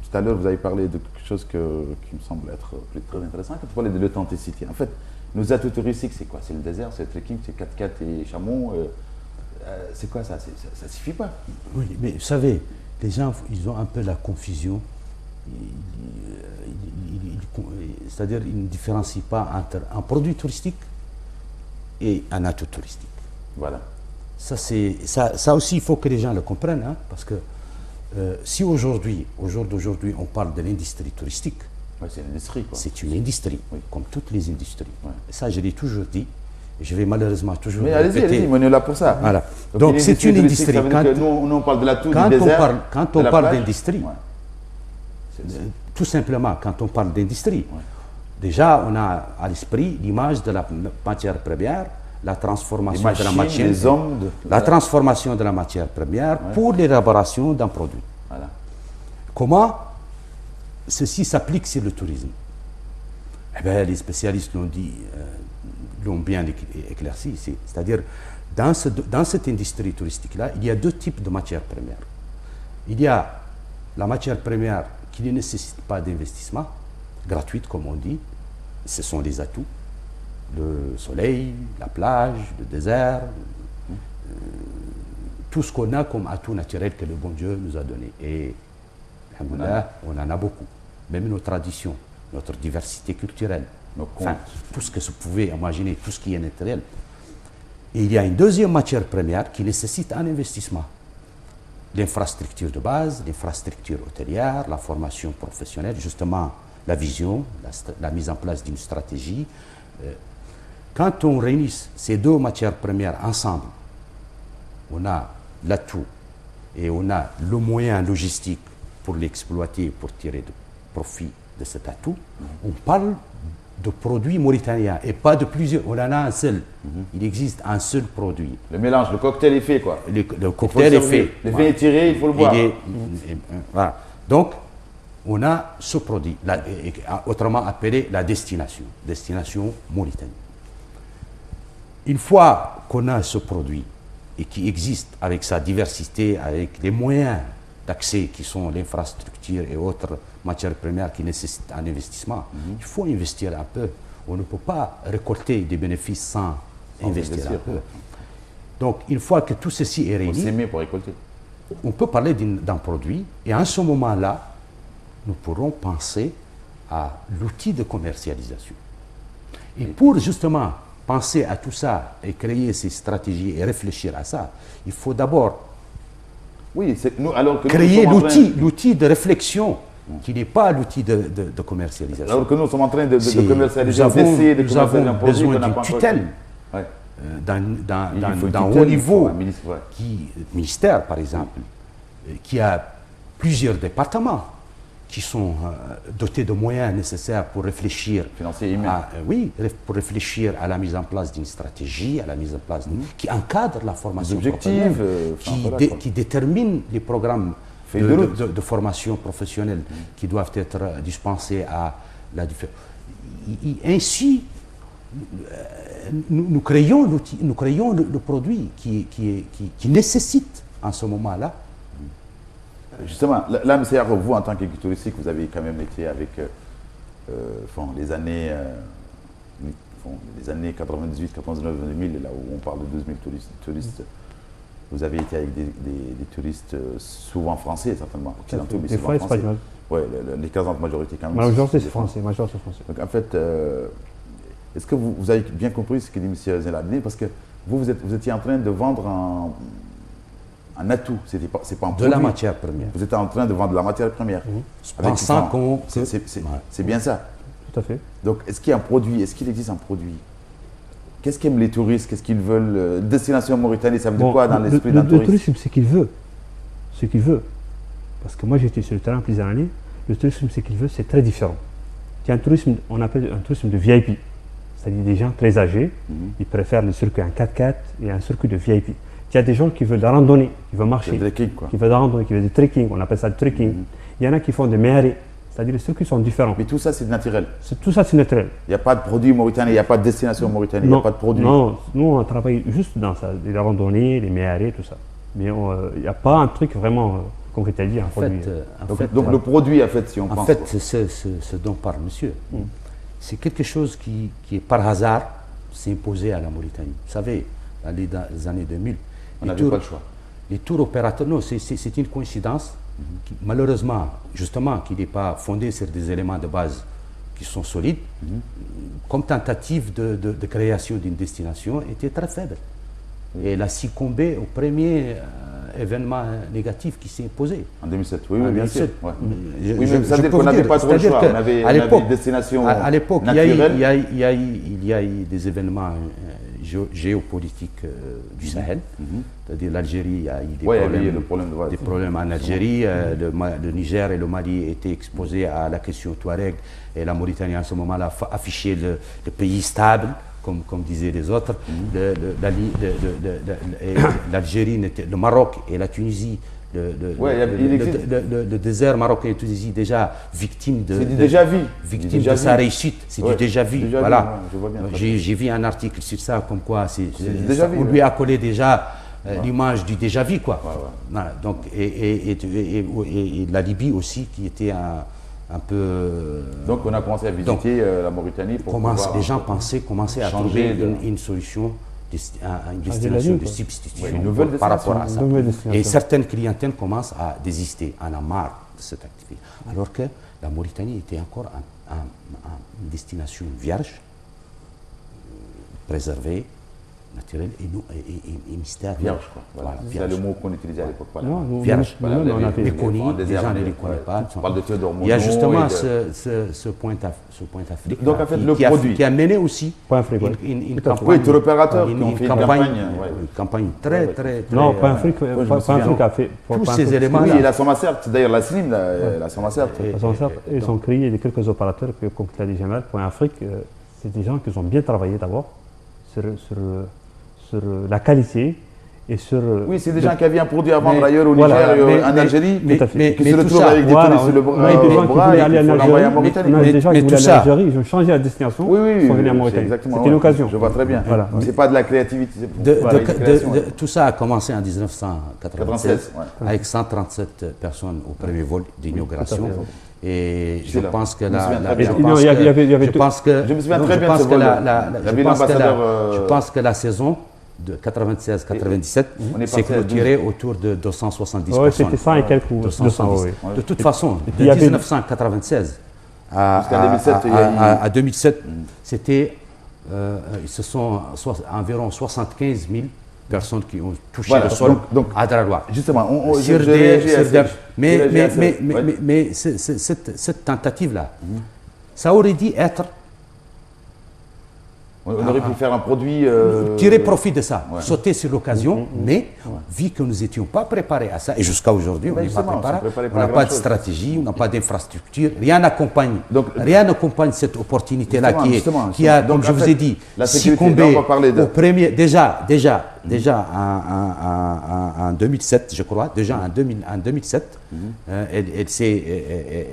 Speaker 1: Tout à l'heure, vous avez parlé de quelque chose qui me semble être très intéressant, quand vous parlez de l'authenticité. En fait, nos atouts touristiques, c'est quoi? C'est le désert, c'est le trekking, c'est 4x4 et chameaux. C'est quoi ça? Ça ne suffit pas.
Speaker 3: Oui, mais vous savez, les gens, ils ont un peu la confusion. C'est-à-dire, ils ne différencient pas entre un produit touristique et un atout touristique.
Speaker 1: Voilà.
Speaker 3: Ça aussi, il faut que les gens le comprennent, hein, parce que si aujourd'hui, au jour d'aujourd'hui, on parle de l'industrie touristique,
Speaker 1: Ouais, c'est une industrie, quoi.
Speaker 3: c'est une industrie,
Speaker 1: Oui.
Speaker 3: comme toutes les industries.
Speaker 1: Ouais.
Speaker 3: Et ça, je l'ai toujours dit, et je vais malheureusement toujours
Speaker 1: Mais allez-y,
Speaker 3: répéter.
Speaker 1: allez-y, on est là pour ça.
Speaker 3: Voilà. Donc c'est une
Speaker 1: touristique,
Speaker 3: industrie.
Speaker 1: ça veut dire que nous, on parle de la tour,
Speaker 3: quand
Speaker 1: du
Speaker 3: on
Speaker 1: désert,
Speaker 3: parle, quand
Speaker 1: de
Speaker 3: on
Speaker 1: la
Speaker 3: parle
Speaker 1: plage.
Speaker 3: d'industrie,
Speaker 1: Ouais.
Speaker 3: tout simplement, quand on parle d'industrie,
Speaker 1: Ouais.
Speaker 3: déjà on a à l'esprit l'image de la matière première, la transformation
Speaker 1: Les
Speaker 3: de la
Speaker 1: machines,
Speaker 3: matière,
Speaker 1: les hommes,
Speaker 3: la transformation de la matière première pour l'élaboration d'un produit.
Speaker 1: Voilà.
Speaker 3: Comment ceci s'applique sur le tourisme? Eh bien, les spécialistes l'ont dit, l'ont bien éclairci. C'est-à-dire, dans cette industrie touristique-là, il y a deux types de matières premières. Il y a la matière première qui ne nécessite pas d'investissement, gratuite comme on dit, ce sont les atouts, le soleil, la plage, le désert, tout ce qu'on a comme atout naturel que le bon Dieu nous a donné. Et alhamdoulilah, on en a beaucoup. Même nos traditions, notre diversité culturelle, enfin, tout ce que vous pouvez imaginer, tout ce qui est naturel. Et il y a une deuxième matière première qui nécessite un investissement. L'infrastructure de base, l'infrastructure hôtelière, la formation professionnelle, justement la vision, la mise en place d'une stratégie. Quand on réunit ces deux matières premières ensemble, on a l'atout et on a le moyen logistique pour l'exploiter, pour tirer de profit de cet atout. On parle de produits mauritaniens et pas de plusieurs. On en a un seul. Il existe un seul produit.
Speaker 1: Le mélange, le cocktail est fait, quoi.
Speaker 3: Le cocktail est fait.
Speaker 1: Le vin est tiré, il faut le boire.
Speaker 3: Voilà. Donc, on a ce produit, autrement appelé la destination Mauritanie. Une fois qu'on a ce produit et qui existe avec sa diversité, avec les moyens d'accès qui sont l'infrastructure et autres matières premières qui nécessitent un investissement, il faut investir un peu. On ne peut pas récolter des bénéfices sans investir un peu. Donc, une fois que tout ceci est réuni,
Speaker 1: s'aimer pour récolter.
Speaker 3: On peut parler d'un produit et à ce moment-là, nous pourrons penser à l'outil de commercialisation. Et pour justement penser à tout ça et créer ces stratégies et réfléchir à ça, il faut d'abord créer l'outil de réflexion qui n'est pas l'outil de commercialisation.
Speaker 1: Alors que nous sommes en train de commercialiser, d'essayer de commercialiser un produit
Speaker 3: besoin d'une tutelle d'un haut niveau, ministère par exemple, qui a plusieurs départements qui sont dotés de moyens nécessaires pour réfléchir pour réfléchir à la mise en place d'une stratégie, à la mise en place qui encadre la formation
Speaker 1: objectifs,
Speaker 3: qui détermine les programmes de formation professionnelle qui doivent être dispensés à la différence. Ainsi, nous créons le produit qui nécessite en ce moment-là.
Speaker 1: Justement, là, M. Yaroub, vous, en tant que guide touristique, vous avez quand même été avec les années 98, 99, 2000, là où on parle de 12 000 touristes. Vous avez été avec des touristes souvent français, certainement, occidentaux, mais
Speaker 2: des
Speaker 1: souvent
Speaker 2: fois
Speaker 1: français.
Speaker 2: espagnols.
Speaker 1: Oui, l'écrasante majorité quand même.
Speaker 2: Majorité, c'est français. Majorité, c'est français.
Speaker 1: Donc, en fait, est-ce que vous avez bien compris ce que dit M. Zelabné? Parce que vous étiez en train de vendre un atout, c'est pas un produit.
Speaker 3: De la matière première.
Speaker 1: Vous êtes en train de vendre la matière première. C'est bien ça.
Speaker 2: Tout à fait.
Speaker 1: Donc, est-ce qu'il y a un produit? Est-ce qu'il existe un produit? Qu'est-ce qu'aiment les touristes? Qu'est-ce qu'ils veulent? Destination Mauritanie, ça veut dire quoi dans l'esprit d'un touriste?
Speaker 2: Le tourisme, c'est qu'il veut. Ce qu'il veut. Parce que moi, j'étais sur le terrain plusieurs années. Le tourisme, ce qu'il veut, c'est très différent. Il y a un tourisme, on appelle un tourisme de VIP. C'est-à-dire des gens très âgés. Ils préfèrent le circuit en 4x4 et un circuit de VIP. Il y a des gens qui veulent de la randonnée, qui veulent marcher, qui veulent de la randonnée, qui veulent du trekking, on appelle ça le trekking. Il y en a qui font des méharés, c'est-à-dire les circuits sont différents.
Speaker 1: Mais tout ça, c'est naturel.
Speaker 2: Tout ça, c'est naturel.
Speaker 1: Il n'y a pas de produit mauritanien, il n'y a pas de destination mauritanienne, il n'y a pas de produit.
Speaker 2: Non, nous, on travaille juste dans ça, les randonnées, les méharés, tout ça. Mais il n'y a pas un truc vraiment, comme tu as dit, un produit.
Speaker 1: Donc le produit, en fait, si on pense.
Speaker 3: En fait, ce dont parle monsieur, c'est quelque chose qui est par hasard s'est imposé à la Mauritanie. Vous savez, dans les années 2000,
Speaker 1: on n'avait pas le choix.
Speaker 3: Les tours opérateurs, non, c'est une coïncidence qui, malheureusement, justement, qui n'est pas fondée sur des éléments de base qui sont solides, comme tentative de création d'une destination était très faible. Et elle a succombé au premier événement négatif qui s'est posé.
Speaker 1: En 2007, oui,
Speaker 3: En
Speaker 1: oui, bien
Speaker 3: 2007.
Speaker 1: sûr. Ouais.
Speaker 3: Je-
Speaker 1: Oui,
Speaker 3: je-
Speaker 1: mais ça
Speaker 3: je
Speaker 1: veut dire
Speaker 3: peux
Speaker 1: qu'on
Speaker 3: vous
Speaker 1: n'avait
Speaker 3: dire,
Speaker 1: pas trop le
Speaker 3: c'est-à-dire
Speaker 1: choix.
Speaker 3: que
Speaker 1: On avait,
Speaker 3: à
Speaker 1: on avait
Speaker 3: l'époque-
Speaker 1: une destination
Speaker 3: à l'époque, il y a
Speaker 1: naturelle.
Speaker 3: il y a eu des événements géopolitiques du Sahel. C'est-à-dire l'Algérie, il y a eu des
Speaker 1: Ouais, il y
Speaker 3: problèmes.
Speaker 1: avait le problème de
Speaker 3: Des problèmes en Algérie, le Niger et le Mali étaient exposés à la question Touareg et la Mauritanie à ce moment-là affichait le pays stable, comme disaient les autres. L'Algérie, le Maroc et la Tunisie, le désert marocain et Tunisie déjà victime de,
Speaker 1: C'est du déjà vu.
Speaker 3: victime
Speaker 1: Du déjà
Speaker 3: de sa
Speaker 1: vu.
Speaker 3: réussite, c'est
Speaker 1: Ouais,
Speaker 3: du déjà vu.
Speaker 1: déjà vu,
Speaker 3: Voilà.
Speaker 1: ouais, je vois bien, très
Speaker 3: J'ai vu un article sur ça, comme quoi
Speaker 1: déjà vu,
Speaker 3: on
Speaker 1: ouais.
Speaker 3: lui a collé déjà l'image du déjà vu, quoi.
Speaker 1: Ouais.
Speaker 3: Voilà, donc, et la Libye aussi, qui était un peu...
Speaker 1: Donc on a commencé à visiter la Mauritanie pour pouvoir
Speaker 3: les gens commençaient à
Speaker 1: changer
Speaker 3: trouver
Speaker 1: de-
Speaker 3: une solution, une
Speaker 2: de
Speaker 3: destination
Speaker 2: ligne,
Speaker 3: de
Speaker 2: quoi.
Speaker 3: substitution
Speaker 1: Ouais, une nouvelle
Speaker 3: par rapport à
Speaker 2: destination,
Speaker 3: ça.
Speaker 2: une nouvelle destination.
Speaker 3: Et certaines clientèles commencent à désister, en a marre de cette activité. Alors que la Mauritanie était encore une destination vierge, préservée, naturelle et mystère.
Speaker 1: vierge, quoi. Voilà. C'est
Speaker 3: vierge.
Speaker 1: le mot qu'on utilisait à l'époque. Voilà.
Speaker 2: Non, nous,
Speaker 3: Vierge.
Speaker 2: nous, nous, on a fait.
Speaker 3: méconnu,
Speaker 1: en
Speaker 3: les
Speaker 1: désert,
Speaker 3: gens ne
Speaker 1: mais-
Speaker 3: les connaissent
Speaker 1: ouais.
Speaker 3: pas.
Speaker 1: On parle de Théodore
Speaker 3: Il y a
Speaker 1: Monod
Speaker 3: justement
Speaker 1: et de-
Speaker 3: ce point Afrique
Speaker 1: Donc, en fait, le
Speaker 3: qui
Speaker 1: produit.
Speaker 3: a mené aussi
Speaker 2: Point Afrique, ouais.
Speaker 3: une
Speaker 2: Tout à fait.
Speaker 3: campagne.
Speaker 1: Oui, tour opérateur qui
Speaker 3: une
Speaker 1: ont fait une
Speaker 3: campagne,
Speaker 1: campagne. Ouais.
Speaker 3: une campagne très, très,
Speaker 2: Non,
Speaker 3: très,
Speaker 2: Point Afrique,
Speaker 1: je me
Speaker 2: Point
Speaker 1: souviens.
Speaker 2: Afrique a fait.
Speaker 3: Tous
Speaker 2: Point
Speaker 3: ces
Speaker 2: Afrique,
Speaker 3: éléments
Speaker 1: Oui,
Speaker 3: là.
Speaker 1: et la Somme-Certe, d'ailleurs la SNIM, la Somme-Certe.
Speaker 2: Ils ont créé des quelques opérateurs, comme tu l'as dit, Jamal. Point Afrique, c'est des gens qui ont bien travaillé d'abord sur la qualité et sur.
Speaker 1: Oui, c'est des gens qui avaient un produit à vendre
Speaker 3: Mais-
Speaker 1: ailleurs au
Speaker 2: voilà,
Speaker 1: Niger,
Speaker 3: mais-
Speaker 1: en Algérie,
Speaker 3: mais-
Speaker 2: tout à fait.
Speaker 3: mais-
Speaker 1: qui
Speaker 3: mais
Speaker 1: se
Speaker 3: tout
Speaker 1: retrouvent
Speaker 3: ça,
Speaker 1: avec des
Speaker 2: Voilà,
Speaker 1: touristes sur le
Speaker 2: on a des gens qui
Speaker 1: bras
Speaker 2: voulaient
Speaker 1: et
Speaker 2: aller
Speaker 1: qu'il
Speaker 2: en
Speaker 1: faut l'envoyer en
Speaker 2: Algérie.
Speaker 1: Mauritanie.
Speaker 2: On a des gens
Speaker 3: mais
Speaker 2: qui
Speaker 3: tout
Speaker 2: voulaient aller en
Speaker 3: ça-
Speaker 2: Algérie, ils ont changé la destination.
Speaker 1: Oui, oui,
Speaker 2: ils sont venus en
Speaker 1: c'est
Speaker 2: Mauritanie.
Speaker 1: exactement.
Speaker 2: C'était une occasion.
Speaker 1: Je vois très bien.
Speaker 2: Voilà.
Speaker 1: C'est pas de la créativité. c'est pour- voilà, une création, ouais.
Speaker 3: Tout ça a commencé en 1996
Speaker 1: ouais.
Speaker 3: avec 137 personnes au premier vol d'inauguration.
Speaker 2: Tout à
Speaker 3: Et
Speaker 1: J'étais
Speaker 3: je
Speaker 1: là.
Speaker 3: pense que
Speaker 1: Je me souviens très
Speaker 3: je
Speaker 1: bien.
Speaker 3: pense
Speaker 2: Non, il y avait- il y avait
Speaker 3: je
Speaker 2: deux-
Speaker 3: pense que
Speaker 1: Je me souviens
Speaker 3: non,
Speaker 1: très
Speaker 3: je
Speaker 1: bien de
Speaker 3: pense
Speaker 1: ce
Speaker 3: que
Speaker 1: vol-là.
Speaker 3: je
Speaker 1: Il y avait
Speaker 3: pense que
Speaker 1: l'ambassadeur,
Speaker 3: je pense que la saison de 96-97
Speaker 1: On est
Speaker 3: s'est
Speaker 1: parti à 12.
Speaker 3: clôturée autour de 270
Speaker 2: Oui,
Speaker 3: personnes.
Speaker 2: c'était 100 et quelques ou 200, oui.
Speaker 3: De toute façon,
Speaker 2: il y
Speaker 3: de
Speaker 2: avait-
Speaker 3: 1996
Speaker 1: Jusqu'à 2007, il y a eu-
Speaker 3: à 2007, c'était ce sont environ 75 000 personnes qui ont touché
Speaker 1: Voilà,
Speaker 3: le sol
Speaker 1: donc-
Speaker 3: à Daradoua.
Speaker 1: Justement,
Speaker 3: Sur
Speaker 1: je
Speaker 3: des-
Speaker 1: réagis à
Speaker 3: sur
Speaker 1: ça.
Speaker 3: des-
Speaker 1: Je réagis à ça. Ouais.
Speaker 3: mais cette tentative-là, ça aurait dû être
Speaker 1: On aurait pu faire un produit.
Speaker 3: tirer profit de ça,
Speaker 1: ouais.
Speaker 3: sauter sur l'occasion, mais vu que nous n'étions pas préparés à ça, et jusqu'à aujourd'hui, on
Speaker 1: Ben
Speaker 3: n'est pas
Speaker 1: justement, on
Speaker 3: préparé,
Speaker 1: s'est préparé
Speaker 3: on
Speaker 1: pas à
Speaker 3: n'a pas de
Speaker 1: grand-chose.
Speaker 3: stratégie, on n'a pas d'infrastructure, rien n'accompagne.
Speaker 1: Donc,
Speaker 3: Rien n'accompagne cette opportunité-là
Speaker 1: Justement,
Speaker 3: qui a,
Speaker 1: donc,
Speaker 3: comme je
Speaker 1: en
Speaker 3: vous
Speaker 1: fait,
Speaker 3: ai dit,
Speaker 1: la sécurité,
Speaker 3: succombé
Speaker 1: là, on va parler de-
Speaker 3: au premier. Déjà en 2007, je crois, en 2007, elle s'est.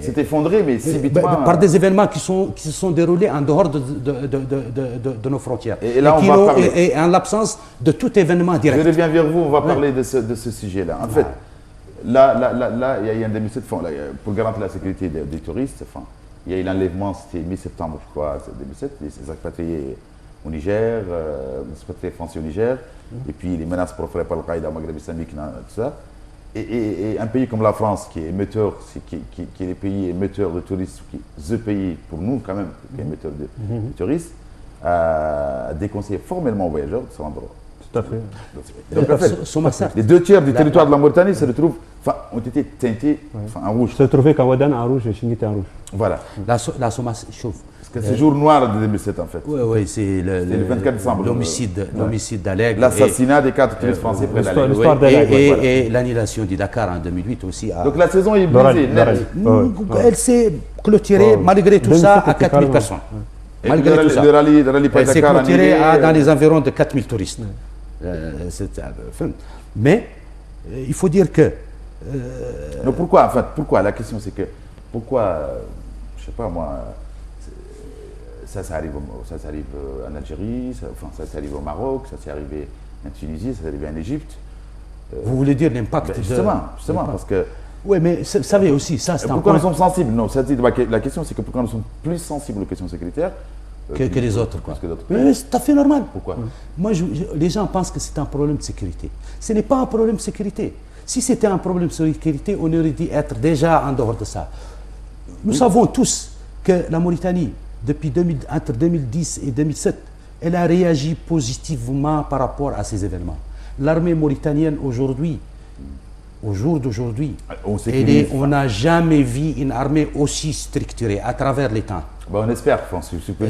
Speaker 1: C'est effondré, mais subitement.
Speaker 3: Par des événements qui se sont déroulés en dehors de nos frontières.
Speaker 1: Et là, on
Speaker 3: qui
Speaker 1: va
Speaker 3: n'ont-
Speaker 1: parler.
Speaker 3: et en l'absence de tout événement
Speaker 1: Je
Speaker 3: direct.
Speaker 1: reviens vers vous, on va parler de ce sujet-là. En fait, là, il y a eu en 2007, pour garantir la sécurité des touristes, enfin, il y a eu l'enlèvement, c'était mi-septembre, je crois, 2007, les expatriés au Niger, les expatriés français au Niger, et puis les menaces proférées par Al-Qaïda au Maghreb islamique, tout ça. Et un pays comme la France, qui est émetteur, qui est le pays émetteur de touristes, qui est le pays pour nous quand même, qui est émetteur de touristes, a déconseillé formellement aux voyageurs de se rendre.
Speaker 2: Tout à fait.
Speaker 1: Donc en fait,
Speaker 3: Somassat.
Speaker 1: les 2 tiers du territoire de la Mauritanie se retrouvent, ont été teintés en rouge.
Speaker 2: Se trouver qu'à Ouadan en rouge et Chinguité en rouge.
Speaker 1: Voilà.
Speaker 3: La Somassat chauffe.
Speaker 1: Parce que c'est jour noir de 2007 en fait.
Speaker 3: Oui, c'est
Speaker 1: le 24 décembre.
Speaker 3: l'homicide d'Alègre.
Speaker 1: L'assassinat des 4 touristes français près
Speaker 2: l'histoire-
Speaker 1: d'Alès.
Speaker 2: l'histoire d'Alègre,
Speaker 3: Et,
Speaker 1: voilà.
Speaker 3: et l'annulation du Dakar en 2008 aussi.
Speaker 1: Donc la saison est
Speaker 2: Dorali,
Speaker 1: brisée.
Speaker 2: Dorali.
Speaker 1: net.
Speaker 3: Elle s'est clôturée malgré tout
Speaker 2: 2007
Speaker 3: ça à
Speaker 2: était
Speaker 3: 4 000
Speaker 2: carrément-
Speaker 3: personnes.
Speaker 1: Et
Speaker 3: Malgré tout ça.
Speaker 1: le rallye
Speaker 3: Elle s'est
Speaker 1: Dakar
Speaker 3: clôturée
Speaker 1: annulé,
Speaker 3: dans les environs de 4 000 touristes. Mais il faut dire que
Speaker 1: Mais pourquoi, en fait, pourquoi? La question c'est que, pourquoi, je sais pas moi, ça arrive en Algérie, ça arrive au Maroc, ça s'est arrivé en Tunisie, ça s'est arrivé en Égypte.
Speaker 3: vous voulez dire l'impact
Speaker 1: Ben,
Speaker 3: de...
Speaker 1: justement, parce que.
Speaker 3: Oui, mais vous savez aussi, ça c'est un
Speaker 1: Pourquoi
Speaker 3: point
Speaker 1: nous sommes sensibles? Non, la question c'est que pourquoi nous sommes plus sensibles aux questions sécuritaires
Speaker 3: que les autres. Quoi.
Speaker 1: plus que d'autres.
Speaker 3: Mais c'est tout à fait normal.
Speaker 1: Pourquoi?
Speaker 3: Moi, les gens pensent que c'est un problème de sécurité. Ce n'est pas un problème de sécurité. Si c'était un problème de sécurité, on aurait dû être déjà en dehors de ça. Nous savons tous que la Mauritanie, entre 2010 et 2007, elle a réagi positivement par rapport à ces événements. l'armée mauritanienne aujourd'hui, au jour d'aujourd'hui, on n'a jamais vu une armée aussi structurée à travers les temps.
Speaker 1: Ben, on espère,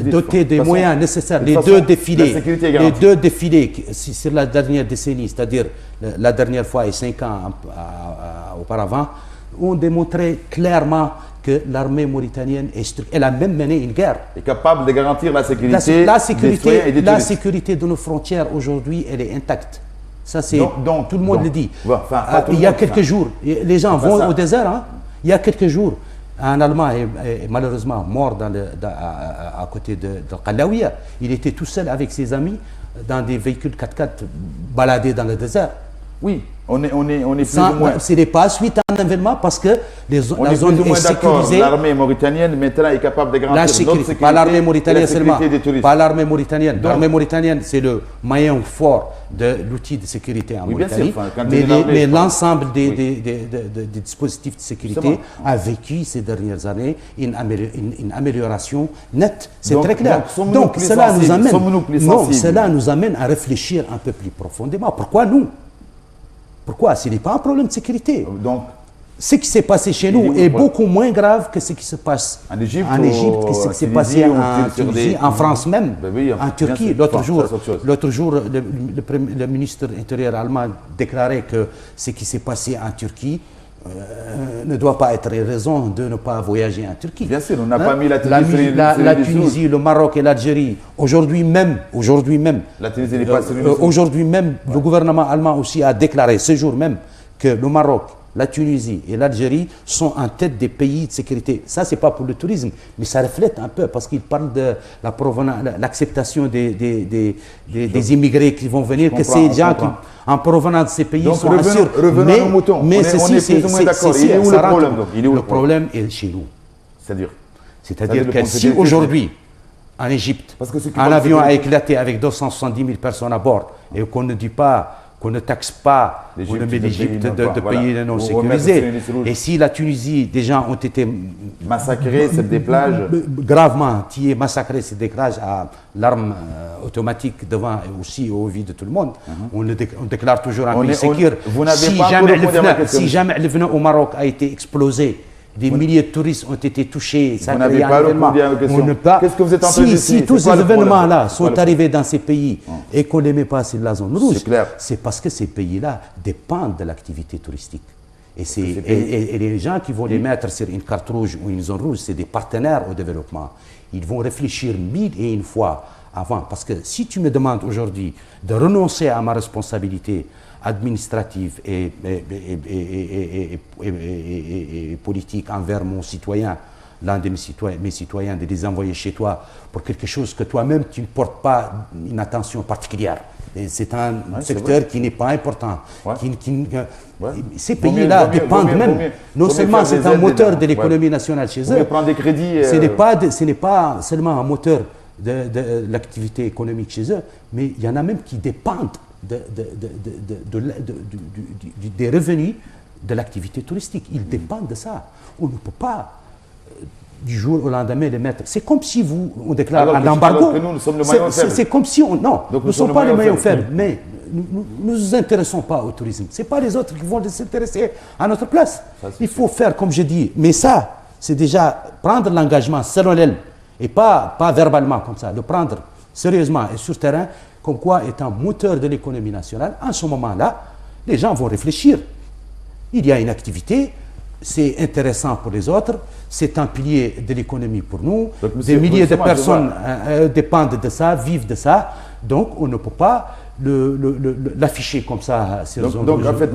Speaker 3: dotée des moyens nécessaires. Les deux défilés sur la dernière décennie, c'est-à-dire la dernière fois et 5 ans auparavant, ont démontré clairement que l'armée mauritanienne elle a même mené une guerre.
Speaker 1: Est capable de garantir la sécurité,
Speaker 3: la sécurité de nos frontières aujourd'hui, elle est intacte. Ça, c'est tout le monde le dit. Il y a quelques jours, les gens vont au désert. Hein, il y a quelques jours, un Allemand est malheureusement mort à côté de Qalaouia. Il était tout seul avec ses amis dans des véhicules 4x4 baladés dans le désert.
Speaker 1: Oui, on est plus ou moins.
Speaker 3: Ce n'est pas suite à un événement parce que la zone est sécurisée.
Speaker 1: L'armée mauritanienne maintenant est capable de garantir notre sécurité.
Speaker 3: Pas l'armée mauritanienne seulement. Pas l'armée mauritanienne. L'armée mauritanienne, c'est le maillon fort de l'outil de sécurité en Mauritanie. Mais l'ensemble des dispositifs de sécurité a vécu ces dernières années une amélioration nette. C'est très clair. Donc cela nous amène à réfléchir un peu plus profondément. Pourquoi nous? Pourquoi? Ce n'est pas un problème de sécurité.
Speaker 1: Donc,
Speaker 3: ce qui s'est passé chez nous est beaucoup moins grave que ce qui se passe en Égypte, que ce qui s'est passé en Tunisie, en France même, en Turquie. L'autre jour, le ministre intérieur allemand déclarait que ce qui s'est passé en Turquie ne doit pas être raison de ne pas voyager en Turquie.
Speaker 1: Bien sûr, on n'a pas mis la
Speaker 3: Tunisie, le Maroc et l'Algérie. Aujourd'hui même,
Speaker 1: la Tunisie n'est pas
Speaker 3: aujourd'hui même, le gouvernement allemand aussi a déclaré ce jour même que le Maroc, la Tunisie et l'Algérie sont en tête des pays de sécurité. Ça, c'est pas pour le tourisme, mais ça reflète un peu parce qu'il parle de l'acceptation des immigrés qui vont venir, que ces gens qui, en provenant de ces pays,
Speaker 1: donc,
Speaker 3: sont assurés.
Speaker 1: Revenons aux moutons.
Speaker 3: Mais ceci, c'est
Speaker 1: où le problème.
Speaker 3: Le problème est chez nous. C'est-à-dire que si aujourd'hui, en Égypte, un avion a éclaté avec 270 000 personnes à bord et qu'on ne dit pas, qu'on ne taxe pas, on ne met l'Égypte de pays non sécurisés. Et si la Tunisie, des gens ont été
Speaker 1: massacrés, c'est des plages
Speaker 3: gravement tués, massacrés, c'est des plages à l'arme automatique devant et aussi au vu de tout le monde. On déclare toujours un pays sécure. Si jamais le venant au Maroc a été explosé, des milliers de touristes ont été touchés.
Speaker 1: Vous n'avez pas répondu à la question. Qu'est-ce que vous êtes en train de dire?
Speaker 3: Si tous ces événements-là sont arrivés dans ces pays et qu'on ne les met pas sur la zone rouge, c'est parce que ces pays-là dépendent de l'activité touristique. Et les gens qui vont les mettre sur une carte rouge ou une zone rouge, c'est des partenaires au développement. Ils vont réfléchir 1001 fois avant. Parce que si tu me demandes aujourd'hui de renoncer à ma responsabilité administrative et politique envers mon citoyen, l'un de mes citoyens, de les envoyer chez toi pour quelque chose que toi-même tu ne portes pas une attention particulière. C'est un secteur qui n'est pas important. Ces pays-là dépendent même. Non seulement c'est un moteur de l'économie nationale chez eux, ce n'est pas seulement un moteur de l'activité économique chez eux, mais il y en a même qui dépendent des revenus de l'activité touristique. Ils dépendent de ça. On ne peut pas, du jour au lendemain, les mettre. C'est comme si on déclare un embargo. C'est comme si on... Non, nous ne sommes pas les maillons faibles, mais nous ne nous intéressons pas au tourisme. Ce n'est pas les autres qui vont s'intéresser à notre place. Il faut faire comme je dis. Mais ça, c'est déjà prendre l'engagement solennel et pas verbalement comme ça, le prendre sérieusement et sur terrain, comme quoi est un moteur de l'économie nationale. En ce moment-là, les gens vont réfléchir. Il y a une activité, c'est intéressant pour les autres, c'est un pilier de l'économie pour nous. Donc, des milliers de personnes dépendent de ça, vivent de ça. Donc, on ne peut pas l'afficher comme ça sur zone rouge.
Speaker 1: En fait,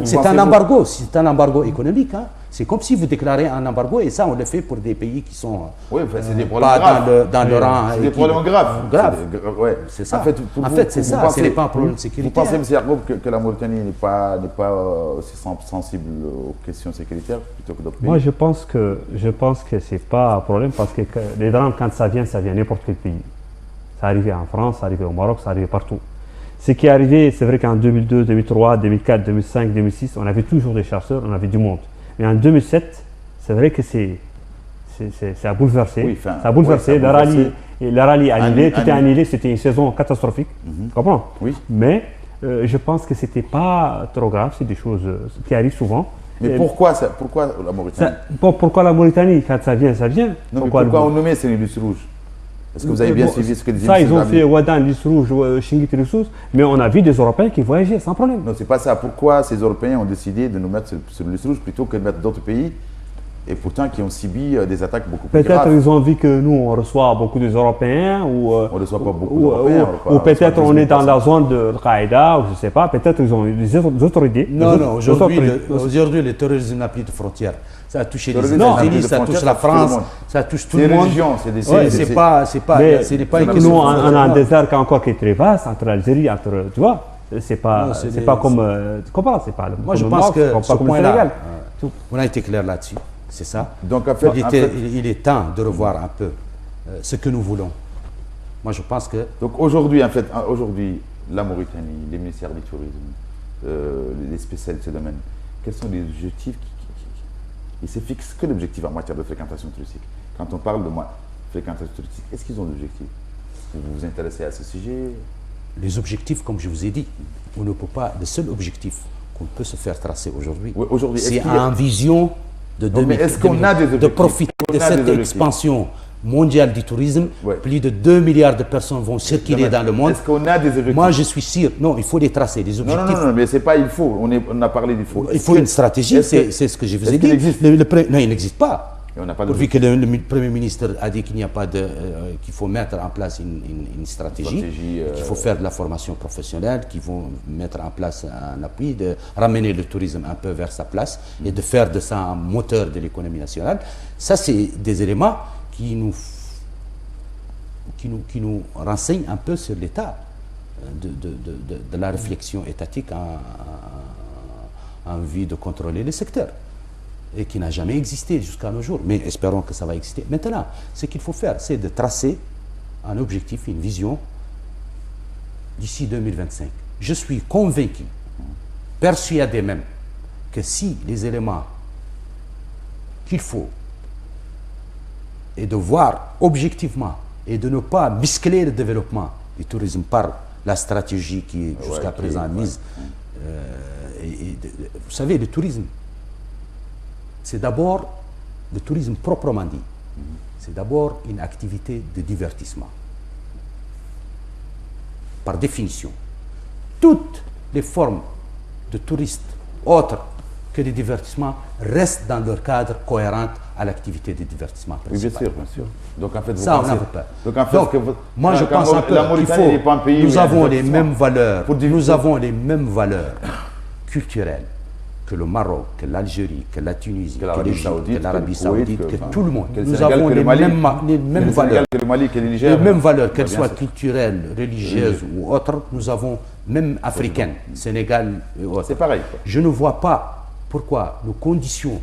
Speaker 3: c'est un embargo, c'est un embargo économique. Hein. C'est comme si vous déclarez un embargo et ça, on le fait pour des pays qui sont
Speaker 1: pas
Speaker 3: dans le rang.
Speaker 1: C'est des problèmes graves.
Speaker 3: C'est ça. En fait, c'est ça. Ce n'est pas un problème de sécurité.
Speaker 1: Vous pensez, M. Yacoub, que la Mauritanie n'est pas aussi sensible aux questions sécuritaires plutôt que d'autres pays?
Speaker 2: Moi, je pense que ce n'est pas un problème parce que les drames, quand ça vient n'importe quel pays. Ça arrivait en France, ça arrivait au Maroc, ça arrivait partout. Ce qui est arrivé, c'est vrai qu'en 2002, 2003, 2004, 2005, 2006, on avait toujours des chasseurs, on avait du monde. Mais en 2007, c'est vrai que ça a bouleversé.
Speaker 1: Oui,
Speaker 2: ça a bouleversé. Le rallye annulé, tout est annulé, c'était une saison catastrophique. Tu comprends?
Speaker 1: Oui.
Speaker 2: Mais je pense que c'était pas trop grave, c'est des choses qui arrivent souvent.
Speaker 1: Mais pourquoi la Mauritanie?
Speaker 2: Pourquoi la Mauritanie? Quand ça vient, ça vient.
Speaker 1: Non, mais pourquoi on nommait ces l'Illustre Rouge? Est-ce que vous avez bien suivi ce que disait
Speaker 2: ça, ils ont fait Ouadan, l'Illustre Rouge, Chingit, l'Illustre Rouge, mais on a vu des Européens qui voyageaient sans problème.
Speaker 1: Non, c'est pas ça. Pourquoi ces Européens ont décidé de nous mettre sur l'Illustre Rouge plutôt que de mettre d'autres pays, et pourtant qui ont subi des attaques beaucoup plus graves?
Speaker 2: Peut-être ils ont vu que nous, on reçoit beaucoup des Européens, ou
Speaker 1: on ne reçoit pas beaucoup d'Européens.
Speaker 2: Ou peut-être on est dans la zone de Al-Qaïda, ou je ne sais pas, peut-être ils ont des autres idées.
Speaker 3: Non, aujourd'hui, le terrorisme n'a plus de frontières. Ça a touché les États-Unis, ça touche la France, ça touche tout le monde. C'est pas
Speaker 2: une nous, on a un désert encore qui est très vaste entre l'Algérie, tu vois. C'est pas comme. Tu comprends? C'est pas.
Speaker 3: Moi, je pense que ce point-là, on a été clair là-dessus. C'est ça.
Speaker 1: Donc, en fait,
Speaker 3: il est temps de revoir un peu ce que nous voulons. Moi, je pense que.
Speaker 1: Donc, aujourd'hui, en fait, la Mauritanie, les ministères du tourisme, les spécialistes de ce domaine, quels sont les objectifs ils se fixent que l'objectif en matière de fréquentation touristique? Quand on parle de fréquentation touristique, est-ce qu'ils ont d'objectifs? Vous vous intéressez à ce sujet?
Speaker 3: Les objectifs, comme je vous ai dit, on ne peut pas. Le seul objectif qu'on peut se faire tracer aujourd'hui, c'est en vision de 2000, de profiter de cette expansion mondiale du tourisme. Plus de 2 milliards de personnes vont circuler dans le monde.
Speaker 1: Est-ce qu'on a des objectifs?
Speaker 3: Moi, je suis sûr. Non, il faut les tracer, les objectifs.
Speaker 1: Non, mais c'est pas il faut. On a parlé d'il faut.
Speaker 3: Il faut une stratégie, c'est ce que je vous ai dit. Non, il n'existe pas. Pourvu que le Premier ministre a dit qu'il n'y a pas qu'il faut mettre en place une stratégie, qu'il faut faire de la formation professionnelle, qu'il faut mettre en place un appui, de ramener le tourisme un peu vers sa place et de faire de ça un moteur de l'économie nationale. Ça, c'est des éléments qui nous renseignent un peu sur l'état de la réflexion étatique en vue de contrôler le secteur, et qui n'a jamais existé jusqu'à nos jours, mais espérons que ça va exister. Maintenant, ce qu'il faut faire, c'est de tracer un objectif, une vision d'ici 2025. Je suis convaincu, persuadé même, que si les éléments qu'il faut et de voir objectivement et de ne pas muscler le développement du tourisme par la stratégie qui est jusqu'à présent mise. Vous savez, le tourisme, c'est d'abord le tourisme proprement dit. C'est d'abord une activité de divertissement. Par définition, toutes les formes de touristes autres que le divertissement restent dans leur cadre cohérent à l'activité de divertissement principal.
Speaker 1: Oui, bien sûr. Donc en fait, vous
Speaker 3: ça,
Speaker 1: pensez...
Speaker 3: on n'en veut pas.
Speaker 1: Donc, en fait,
Speaker 3: moi, je pense un peu qu'il faut... Nous avons les mêmes valeurs. Nous avons les mêmes valeurs culturelles que le Maroc, que l'Algérie, que la Tunisie, que l'Égypte, que l'Arabie Saoudite, que tout le monde. Nous avons les mêmes valeurs. Les mêmes valeurs, qu'elles soient culturelles, religieuses ou autres, nous avons même africaines, Sénégal et autres.
Speaker 1: C'est pareil.
Speaker 3: Je ne vois pas pourquoi nous conditionnons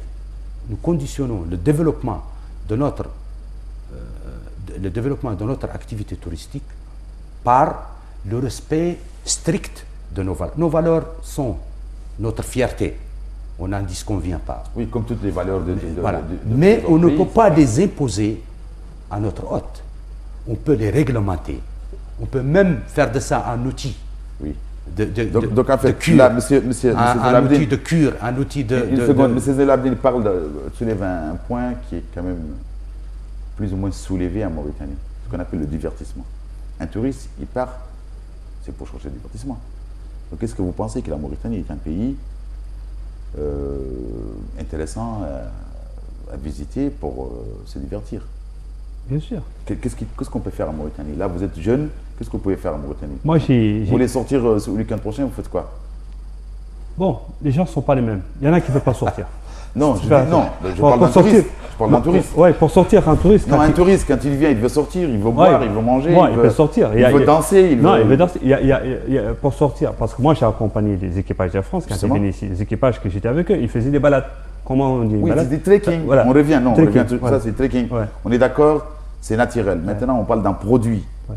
Speaker 3: le développement de notre activité touristique par le respect strict de nos valeurs. Nos valeurs sont notre fierté. On n'en disconvient pas.
Speaker 1: Oui, comme toutes les valeurs
Speaker 3: mais on ne peut pas les imposer à notre hôte. On peut les réglementer. On peut même faire de ça un outil.
Speaker 1: Oui.
Speaker 3: Donc en fait,
Speaker 1: de cure. Là, monsieur
Speaker 3: un outil de cure, un outil de...
Speaker 1: Une seconde, M. Zelabdine soulève un point qui est quand même plus ou moins soulevé en Mauritanie, ce qu'on appelle le divertissement. Un touriste, il part, c'est pour chercher le divertissement. Donc est-ce que vous pensez que la Mauritanie est un pays intéressant à visiter pour se divertir?
Speaker 2: Bien sûr.
Speaker 1: Qu'est-ce qu'on peut faire en Mauritanie? Là, vous êtes jeune, qu'est-ce que vous pouvez faire en Mauritanie?
Speaker 2: Moi,
Speaker 1: vous voulez sortir le week-end prochain, vous faites quoi?
Speaker 2: Bon, les gens ne sont pas les mêmes. Il y en a qui ne veulent pas sortir.
Speaker 1: Non, je parle d'un touriste. Je parle d'un touriste.
Speaker 2: Oui, pour sortir, un touriste.
Speaker 1: Non, un touriste, quand il vient, il veut sortir, il veut boire, il veut manger.
Speaker 2: Il veut sortir.
Speaker 1: Il veut danser.
Speaker 2: Il veut danser. Pour sortir, parce que moi, j'ai accompagné les équipages d'Air France quand ils venaient ici. Les équipages que j'étais avec eux, ils faisaient des balades. Comment on dit?
Speaker 1: Oui, c'est des trekking.
Speaker 2: Voilà.
Speaker 1: On revient, non,
Speaker 2: trekking,
Speaker 1: on revient, ça c'est trekking.
Speaker 2: Ouais.
Speaker 1: On est d'accord, c'est naturel. Maintenant, on parle d'un produit.
Speaker 2: Ouais.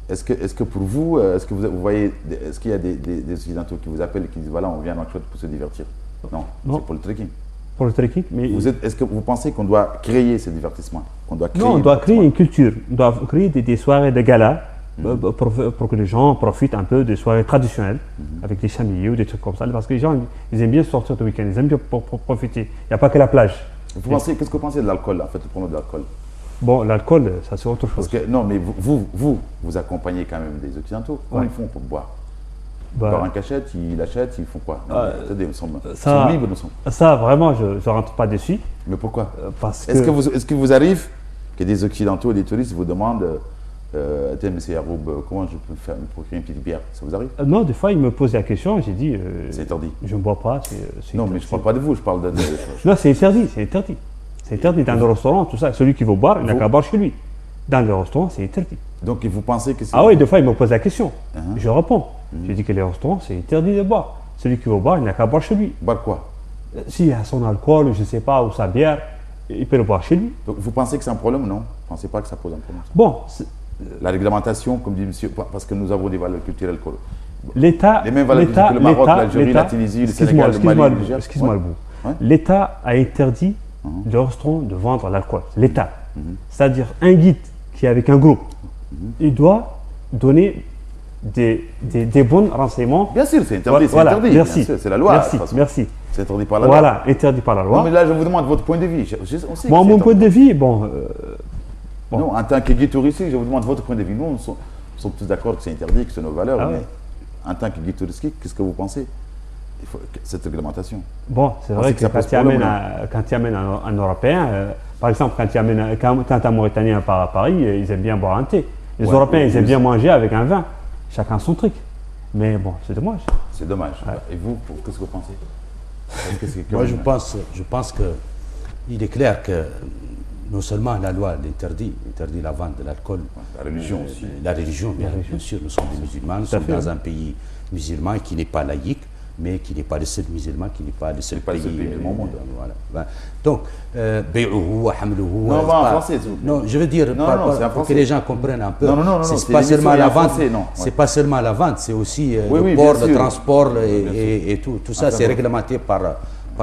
Speaker 1: Est-ce que pour vous, est-ce que vous voyez, est-ce qu'il y a des Occidentaux qui vous appellent et qui disent voilà, on vient dans Nouakchott pour se divertir? Non, c'est pour le trekking.
Speaker 2: Pour le trekking, mais...
Speaker 1: Est-ce que vous pensez qu'on doit créer ce divertissement?
Speaker 2: Non, on doit créer une culture. On doit créer des soirées de gala pour que les gens profitent un peu des soirées traditionnelles, avec des chamilles ou des trucs comme ça, parce que les gens, ils aiment bien sortir le week-end, ils aiment bien profiter. Il n'y a pas que la plage.
Speaker 1: Qu'est-ce que vous pensez de l'alcool, en fait, le problème de l'alcool?
Speaker 2: Bon, l'alcool, ça c'est autre chose.
Speaker 1: Parce que, non, mais vous accompagnez quand même des Occidentaux. Comment ils font pour boire? Boire en cachette, ils achètent, ils font quoi? Attendez, ils sont libres, nous sommes.
Speaker 2: Ça, vraiment, je ne rentre pas dessus.
Speaker 1: Mais pourquoi?
Speaker 2: Parce que...
Speaker 1: Est-ce que vous arrive que des Occidentaux, des touristes vous demandent tiens, monsieur Yaroub, comment je peux me procurer une petite bière? Ça vous arrive?
Speaker 2: Non, des fois, ils me posent la question, j'ai dit...
Speaker 1: c'est interdit.
Speaker 2: Je ne bois pas.
Speaker 1: Non, mais je ne parle pas de vous, je parle de...
Speaker 2: Non, c'est interdit, c'est interdit. C'est interdit dans le restaurant, tout ça. Celui qui veut boire, il n'a qu'à boire chez lui. Dans le restaurant, c'est interdit.
Speaker 1: Donc, vous pensez que c'est...
Speaker 2: Ah oui, des fois, ils me posent la question. Je réponds. Je dis que les restaurants, c'est interdit de boire. Celui qui veut boire, il n'a qu'à boire chez lui.
Speaker 1: Boire quoi?
Speaker 2: S'il a son alcool, je ne sais pas, ou sa bière, il peut le boire chez lui.
Speaker 1: Donc, vous pensez que c'est un problème, non? Vous ne pensez pas que ça pose un problème?
Speaker 2: Bon.
Speaker 1: La réglementation, comme dit monsieur, parce que nous avons des valeurs culturelles.
Speaker 2: L'État,
Speaker 1: les mêmes valeurs culturelles que le Maroc, l'Algérie, la Tunisie, le Sénégal, le Mali, le Niger.
Speaker 2: Excuse-moi le bout. L'État a interdit le restaurant de vendre l'alcool. L'État. C'est-à-dire un guide qui est avec un groupe, il doit donner des bons renseignements.
Speaker 1: Bien sûr, c'est interdit.
Speaker 2: Voilà,
Speaker 1: interdit.
Speaker 2: Merci.
Speaker 1: C'est la loi.
Speaker 2: Merci.
Speaker 1: C'est interdit par la loi.
Speaker 2: Voilà, interdit par la loi.
Speaker 1: Non, mais là, je vous demande votre point de vue.
Speaker 2: Bon, mon point de vue, bon.
Speaker 1: Non, en tant que guide touristique, je vous demande votre point de vue. Nous, nous sommes tous d'accord que c'est interdit, que c'est nos valeurs. Mais en tant que guide touristique, qu'est-ce que vous pensez? Cette réglementation.
Speaker 2: Bon, c'est vrai que quand tu amènes un Européen, par exemple, quand tu amènes un Mauritanien à Paris, ils aiment bien boire un thé. Les Européens, ils aiment bien manger avec un vin. Chacun son truc. Mais bon, c'est dommage.
Speaker 1: C'est dommage. Et vous, qu'est-ce que vous pensez?
Speaker 3: Moi, je pense qu'il est clair que non seulement la loi interdit la vente de l'alcool,
Speaker 1: la religion aussi.
Speaker 3: La religion, bien sûr, nous sommes des musulmans, nous sommes dans un pays musulman qui n'est pas laïque, mais qui n'est pas le seul musulman, qui n'est pas le seul pays
Speaker 1: du monde.
Speaker 3: Voilà. Donc, non, je veux dire, pour que les gens comprennent un peu, c'est pas seulement la vente, c'est pas seulement la vente, c'est aussi le port, le transport et tout ça, c'est réglementé par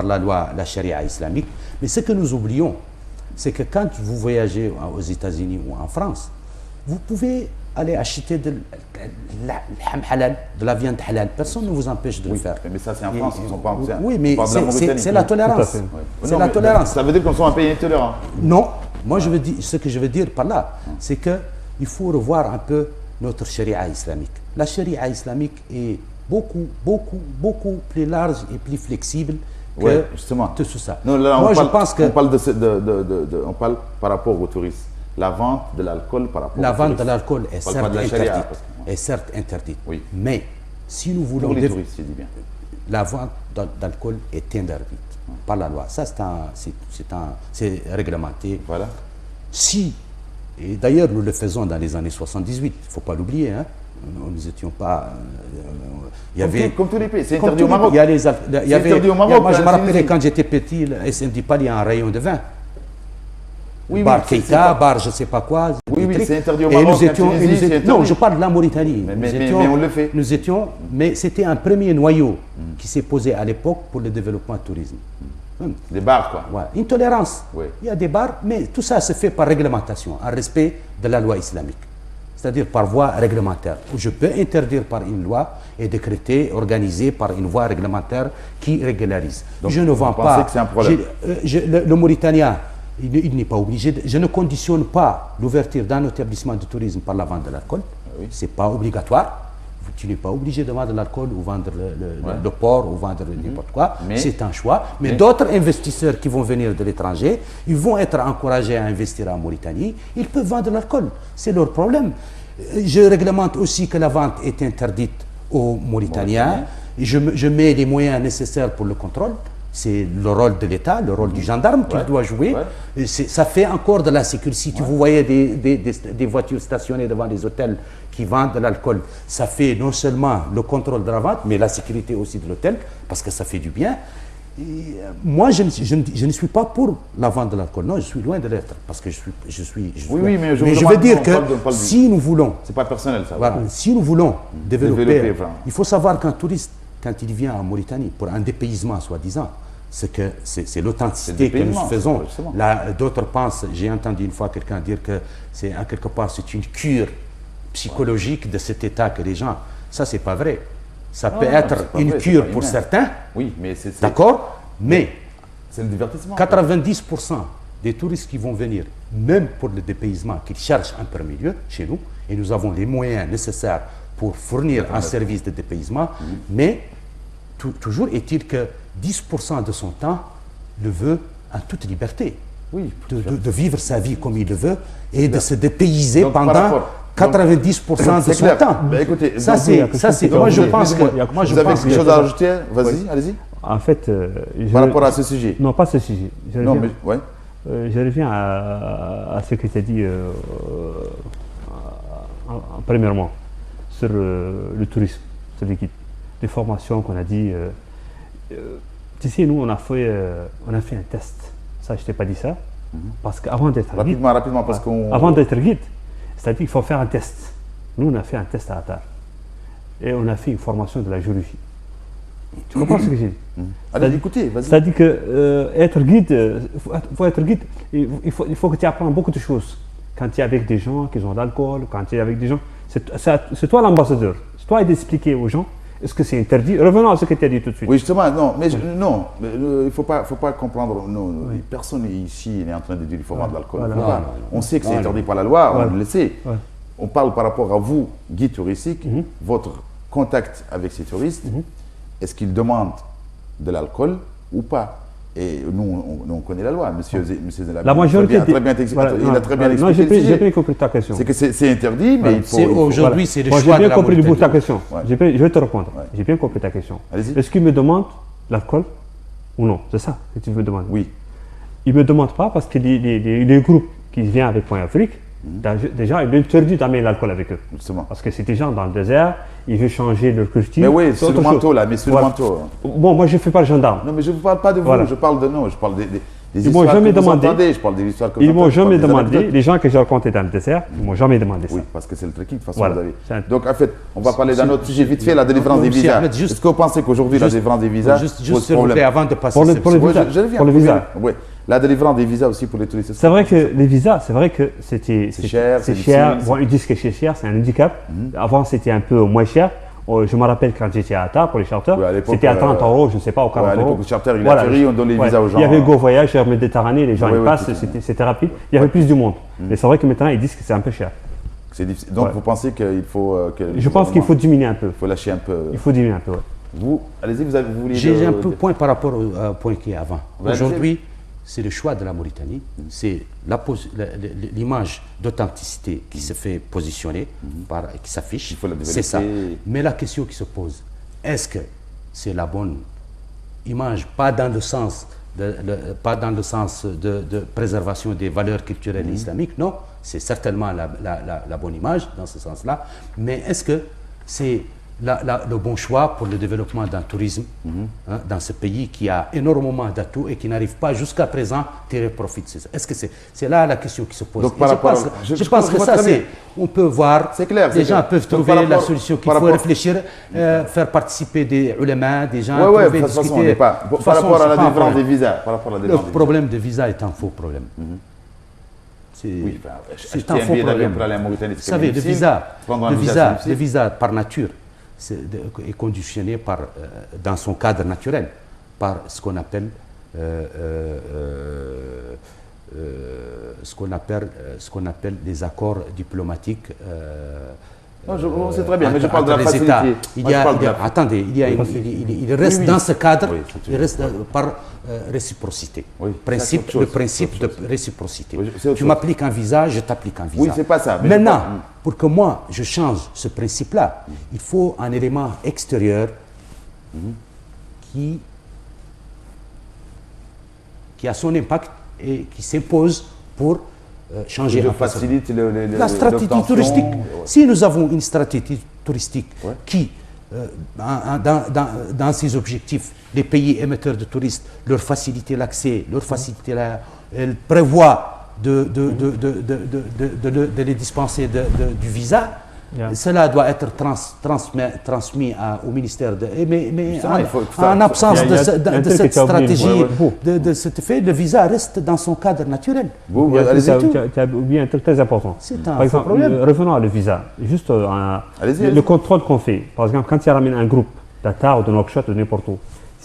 Speaker 3: la loi, la charia islamique. Mais ce que nous oublions, c'est que quand vous voyagez aux États-Unis ou en France, vous pouvez aller acheter de la viande halal. Personne ne vous empêche de le faire.
Speaker 1: Mais ça, c'est en France, ils ne sont pas...
Speaker 3: Oui, mais c'est la tolérance. C'est la tolérance.
Speaker 1: Ça veut dire qu'on soit un pays intolérant?
Speaker 3: Non. Moi, ce que je veux dire par là, c'est qu'il faut revoir un peu notre charia islamique. La charia islamique est beaucoup plus large et plus flexible que tout ça.
Speaker 1: Non, là, moi, je pense que... On parle par rapport aux touristes. La vente de l'alcool par rapport aux touristes.
Speaker 3: La vente de l'alcool est certes interdite.
Speaker 1: Oui.
Speaker 3: Mais si nous voulons...
Speaker 1: Pour les touristes, je dis bien.
Speaker 3: La vente d'alcool est interdite par la loi. Ça, c'est réglementé.
Speaker 1: Voilà.
Speaker 3: Et d'ailleurs, nous le faisons dans les années 78, il ne faut pas l'oublier, hein. Nous n'étions pas...
Speaker 1: comme tous les pays, c'est interdit au Maroc.
Speaker 3: C'est interdit au Maroc. Moi, je me rappelais quand j'étais petit, le SND Pal, il y a un rayon de vin. Bar Keita, bar je ne sais pas quoi.
Speaker 1: Oui, c'est interdit au Maroc.
Speaker 3: Non, je parle de la Mauritanie.
Speaker 1: Mais on le fait.
Speaker 3: Mais c'était un premier noyau qui s'est posé à l'époque pour le développement du tourisme.
Speaker 1: Des bars, quoi.
Speaker 3: Ouais. Une tolérance.
Speaker 1: Oui.
Speaker 3: Il y a des bars, mais tout ça se fait par réglementation, en respect de la loi islamique. C'est-à-dire par voie réglementaire. Je peux interdire par une loi et décréter, organiser par une voie réglementaire qui régularise. Donc, je ne vends pas.
Speaker 1: Que c'est un problème.
Speaker 3: Le Mauritanien, il n'est pas obligé. Je ne conditionne pas l'ouverture d'un établissement de tourisme par la vente de l'alcool. Oui. Ce n'est pas obligatoire. Tu n'es pas obligé de vendre de l'alcool ou vendre le porc ou vendre n'importe quoi. C'est un choix. Mais d'autres investisseurs qui vont venir de l'étranger, ils vont être encouragés à investir en Mauritanie. Ils peuvent vendre de l'alcool. C'est leur problème. Je réglemente aussi que la vente est interdite aux Mauritaniens. Je mets les moyens nécessaires pour le contrôle. C'est le rôle de l'État, le rôle du gendarme qu'il doit jouer. Ça fait encore de la sécurité. Si vous voyez des voitures stationnées devant des hôtels qui vendent de l'alcool, ça fait non seulement le contrôle de la vente, mais la sécurité aussi de l'hôtel, parce que ça fait du bien. Et moi, je ne suis pas pour la vente de l'alcool. Non, je suis loin de l'être, parce que je suis
Speaker 1: mais
Speaker 3: je veux dire que si nous voulons...
Speaker 1: C'est pas personnel, ça.
Speaker 3: Voilà, si nous voulons développer... Il faut savoir qu'un touriste, quand il vient en Mauritanie, pour un dépaysement, soi-disant, c'est l'authenticité que nous faisons. Là, d'autres pensent, j'ai entendu une fois quelqu'un dire que c'est quelque part c'est une cure psychologique de cet état que les gens... Ça, c'est pas vrai. Ça peut
Speaker 1: non,
Speaker 3: être
Speaker 1: c'est pas
Speaker 3: une
Speaker 1: vrai, c'est
Speaker 3: cure
Speaker 1: pas
Speaker 3: pour
Speaker 1: humain.
Speaker 3: certains,
Speaker 1: Oui, mais c'est...
Speaker 3: d'accord, mais
Speaker 1: C'est le divertissement.
Speaker 3: 90% des touristes qui vont venir, même pour le dépaysement, qu'ils cherchent un premier lieu chez nous, et nous avons les moyens nécessaires pour fournir un service de dépaysement, mais toujours est-il que 10% de son temps le veut en toute liberté.
Speaker 1: Oui.
Speaker 3: De vivre sa vie comme il le veut et de se dépayser
Speaker 1: Donc, par
Speaker 3: pendant
Speaker 1: rapport-
Speaker 3: 90% de
Speaker 1: C'est
Speaker 3: son
Speaker 1: clair.
Speaker 3: temps.
Speaker 1: Ben, écoutez,
Speaker 3: Ça,
Speaker 1: donc,
Speaker 3: c'est, moi je pense que...
Speaker 1: Vous avez quelque chose à rajouter? Vas-y, allez-y.
Speaker 2: En fait,
Speaker 1: Par rapport à ce sujet.
Speaker 2: non, pas ce sujet.
Speaker 1: Non, mais... Ouais.
Speaker 2: Je reviens à ce que tu as dit premièrement sur le tourisme, sur les guides, les formations qu'on a dit. Tu sais, nous, on a fait un test. Ça, je ne t'ai pas dit ça. Parce qu'avant d'être guide,
Speaker 1: Rapidement, parce qu'on...
Speaker 2: avant d'être guide, c'est-à-dire qu'il faut faire un test. Nous, on a fait un test à Attar. Et on a fait une formation de la géologie. Tu comprends ce que j'ai dit?
Speaker 1: Allez, écoutez, vas-y.
Speaker 2: C'est-à-dire que être guide, faut être guide, il faut que tu apprennes beaucoup de choses. Quand tu es avec des gens qui ont de l'alcool, quand tu es avec des gens, c'est toi l'ambassadeur. C'est toi d'expliquer aux gens est-ce que c'est interdit. Revenons à ce que tu as dit tout de suite.
Speaker 1: Oui, justement, non, mais non, il ne faut pas comprendre. Non, personne ici n'est en train de dire qu'il faut vendre de l'alcool.
Speaker 2: Voilà.
Speaker 1: Faut pas.
Speaker 3: Non,
Speaker 1: On sait que c'est interdit par la loi,
Speaker 2: Voilà.
Speaker 1: on le sait.
Speaker 2: Ouais.
Speaker 1: On parle par rapport à vous, guide touristique, votre contact avec ces touristes. Est-ce qu'ils demandent de l'alcool ou pas? Et nous, on connaît la loi. Monsieur Zelabi,
Speaker 2: La majorité
Speaker 1: il a très bien expliqué
Speaker 2: non,
Speaker 1: le sujet.
Speaker 2: j'ai bien compris ta question.
Speaker 1: C'est que c'est interdit, mais il faut...
Speaker 3: Aujourd'hui, c'est le
Speaker 2: Moi,
Speaker 3: choix
Speaker 2: j'ai bien
Speaker 3: de la
Speaker 2: compris le bout de ta
Speaker 3: Mauritanie.
Speaker 2: question.
Speaker 1: Ouais.
Speaker 2: Je vais te répondre.
Speaker 1: Ouais.
Speaker 2: J'ai bien compris ta question.
Speaker 1: Allez-y.
Speaker 2: Est-ce qu'il me demande l'alcool ou non? C'est ça que tu me demandes.
Speaker 1: Oui.
Speaker 2: Il ne me demande pas parce que les groupes qui viennent avec Point Afrique, déjà, il est interdit d'amener l'alcool avec eux.
Speaker 1: Justement.
Speaker 2: Parce que c'est des gens dans le désert, ils veulent changer leur culture.
Speaker 1: Mais oui, c'est
Speaker 2: autre
Speaker 1: le
Speaker 2: chose.
Speaker 1: manteau là, mais c'est le
Speaker 2: Voilà.
Speaker 1: manteau.
Speaker 2: Bon, moi, je ne fais pas le gendarme.
Speaker 1: Non, mais je ne vous parle pas de vous,
Speaker 2: Voilà.
Speaker 1: je parle de nous, je parle des
Speaker 2: Ils m'ont
Speaker 1: histoires
Speaker 2: jamais
Speaker 1: que vous
Speaker 2: demandé.
Speaker 1: entendez, je parle des histoires que vous
Speaker 2: Ils m'ont
Speaker 1: entendez, je parle
Speaker 2: jamais
Speaker 1: des
Speaker 2: demandé,
Speaker 1: anecdotes.
Speaker 2: les gens que j'ai rencontrés dans le désert, ils ne m'ont jamais demandé ça.
Speaker 1: Oui, parce que c'est le trekking, de toute façon,
Speaker 2: Voilà.
Speaker 1: vous avez.
Speaker 2: C'est un-
Speaker 1: Donc, en fait, on va parler d'un autre sujet vite fait, la délivrance des
Speaker 3: Monsieur
Speaker 1: visas.
Speaker 3: Ahmed, juste-
Speaker 1: Est-ce que vous pensez qu'aujourd'hui, la
Speaker 3: juste-
Speaker 1: délivrance des visas
Speaker 3: Juste
Speaker 1: pose
Speaker 3: s'il vous plaît,
Speaker 1: problème?
Speaker 3: avant de passer...
Speaker 2: Pour le-
Speaker 3: cette-
Speaker 2: pour le
Speaker 1: Oui,
Speaker 2: visa.
Speaker 1: je reviens.
Speaker 2: Pour le visa.
Speaker 1: Oui, la délivrance des visas aussi pour les touristes.
Speaker 2: C'est vrai que les visas, c'est vrai que c'est
Speaker 1: cher, c'est
Speaker 2: cher.
Speaker 1: difficile.
Speaker 2: Bon, ils disent que c'est cher, c'est un handicap. Avant, c'était un peu moins cher. Je me rappelle quand j'étais à Atta pour les charters,
Speaker 1: Oui, à l'époque,
Speaker 2: c'était à 30 euros, je ne sais pas, au 40
Speaker 1: à
Speaker 2: euros.
Speaker 1: l'époque, le charter, il atterrit, on donne les visas aux gens.
Speaker 2: Il y avait Go Voyage, Air Méditerranée, les gens
Speaker 1: Oui,
Speaker 2: ils
Speaker 1: oui,
Speaker 2: passent,
Speaker 1: tout à fait.
Speaker 2: c'était rapide. Il y avait plus du monde. Mais c'est vrai que maintenant, ils disent que c'est un peu cher.
Speaker 1: C'est difficile. Donc,
Speaker 2: Ouais.
Speaker 1: vous pensez qu'il faut. Que le
Speaker 2: Je pense qu'il faut
Speaker 1: gouvernement-
Speaker 2: diminuer un peu.
Speaker 1: Il faut lâcher un peu.
Speaker 2: Il faut diminuer un peu, ouais.
Speaker 1: Vous, allez-y, vous vouliez.
Speaker 3: J'ai un peu point par rapport au point qui est avant.
Speaker 1: Ouais,
Speaker 3: Aujourd'hui, c'est le choix de la Mauritanie, c'est l'image d'authenticité qui se fait positionner, qui s'affiche,
Speaker 1: Il faut la
Speaker 3: c'est ça.
Speaker 1: développer.
Speaker 3: Mais la question qui se pose, est-ce que c'est la bonne image, pas dans le sens de préservation des valeurs culturelles islamiques, non, c'est certainement la bonne image dans ce sens-là, mais est-ce que c'est le bon choix pour le développement d'un tourisme dans ce pays qui a énormément d'atouts et qui n'arrive pas jusqu'à présent à tirer profit de ça. Est-ce que c'est là la question qui se pose?
Speaker 1: Donc,
Speaker 3: Et
Speaker 1: par
Speaker 3: je
Speaker 1: rapport
Speaker 3: pense,
Speaker 1: à-
Speaker 3: je
Speaker 1: je
Speaker 3: pense que
Speaker 1: vois
Speaker 3: ça,
Speaker 1: très bien.
Speaker 3: on peut voir,
Speaker 1: C'est clair, c'est
Speaker 3: les gens
Speaker 1: clair.
Speaker 3: peuvent
Speaker 1: Donc,
Speaker 3: trouver
Speaker 1: par rapport-
Speaker 3: la solution qu'il
Speaker 1: par
Speaker 3: faut
Speaker 1: rapport-
Speaker 3: réfléchir, faire participer des ulémas, des gens,
Speaker 1: Oui, oui, de
Speaker 3: trouver,
Speaker 1: toute façon, on
Speaker 3: discuter.
Speaker 1: n'est pas.
Speaker 3: De toute
Speaker 1: Par
Speaker 3: façon,
Speaker 1: rapport à
Speaker 3: c'est
Speaker 1: la
Speaker 3: pas un
Speaker 1: délivrance des
Speaker 3: problème.
Speaker 1: visas. Par rapport à la
Speaker 3: Le
Speaker 1: délivrance des
Speaker 3: problème de visa est un faux problème. C'est
Speaker 1: Oui, enfin,
Speaker 3: c'est
Speaker 1: acheter
Speaker 3: un
Speaker 1: un
Speaker 3: faux
Speaker 1: billet d'avion
Speaker 3: problème.
Speaker 1: pour aller en Mauritanie,
Speaker 3: Vous
Speaker 1: c'est
Speaker 3: savez, le
Speaker 1: difficile.
Speaker 3: visa,
Speaker 1: Prendre un
Speaker 3: le
Speaker 1: visa,
Speaker 3: visa,
Speaker 1: c'est
Speaker 3: le
Speaker 1: difficile.
Speaker 3: visa par nature est conditionné dans son cadre naturel par ce qu'on appelle ce qu'on appelle les accords diplomatiques.
Speaker 1: Non, c'est très bien, mais je
Speaker 3: entre-
Speaker 1: parle de la
Speaker 3: entre les États.
Speaker 1: facilité. Moi, je parle de la-
Speaker 3: Attendez, il reste
Speaker 1: Oui, oui.
Speaker 3: dans ce cadre,
Speaker 1: Oui, c'est
Speaker 3: il reste par réciprocité.
Speaker 1: Oui, ça, c'est
Speaker 3: Principe,
Speaker 1: autre chose,
Speaker 3: le
Speaker 1: c'est
Speaker 3: principe
Speaker 1: autre
Speaker 3: de réciprocité.
Speaker 1: Oui, c'est autre
Speaker 3: Tu
Speaker 1: chose.
Speaker 3: m'appliques un visa, je t'applique un visa.
Speaker 1: Oui, c'est pas ça, mais je
Speaker 3: Maintenant,
Speaker 1: parle-
Speaker 3: pour que moi, je change ce principe-là, il faut un élément extérieur qui a son impact et qui s'impose pour changer
Speaker 1: Je
Speaker 3: un peu ça.
Speaker 1: facilite
Speaker 3: La stratégie
Speaker 1: l'obtention.
Speaker 3: touristique. Si nous avons une stratégie touristique
Speaker 1: Ouais.
Speaker 3: qui, dans ses objectifs, les pays émetteurs de touristes, leur faciliter l'accès, leur faciliter elle prévoit de les dispenser du visa, cela doit être transmis au ministère. Mais en absence de cette stratégie, de cet effet, le visa reste dans son cadre naturel.
Speaker 2: Tu as oublié un truc très important. Par exemple, revenons à le visa. Juste le contrôle qu'on fait. Par exemple, quand tu ramènes un groupe d'Atar ou de Nouakchott ou de n'importe où,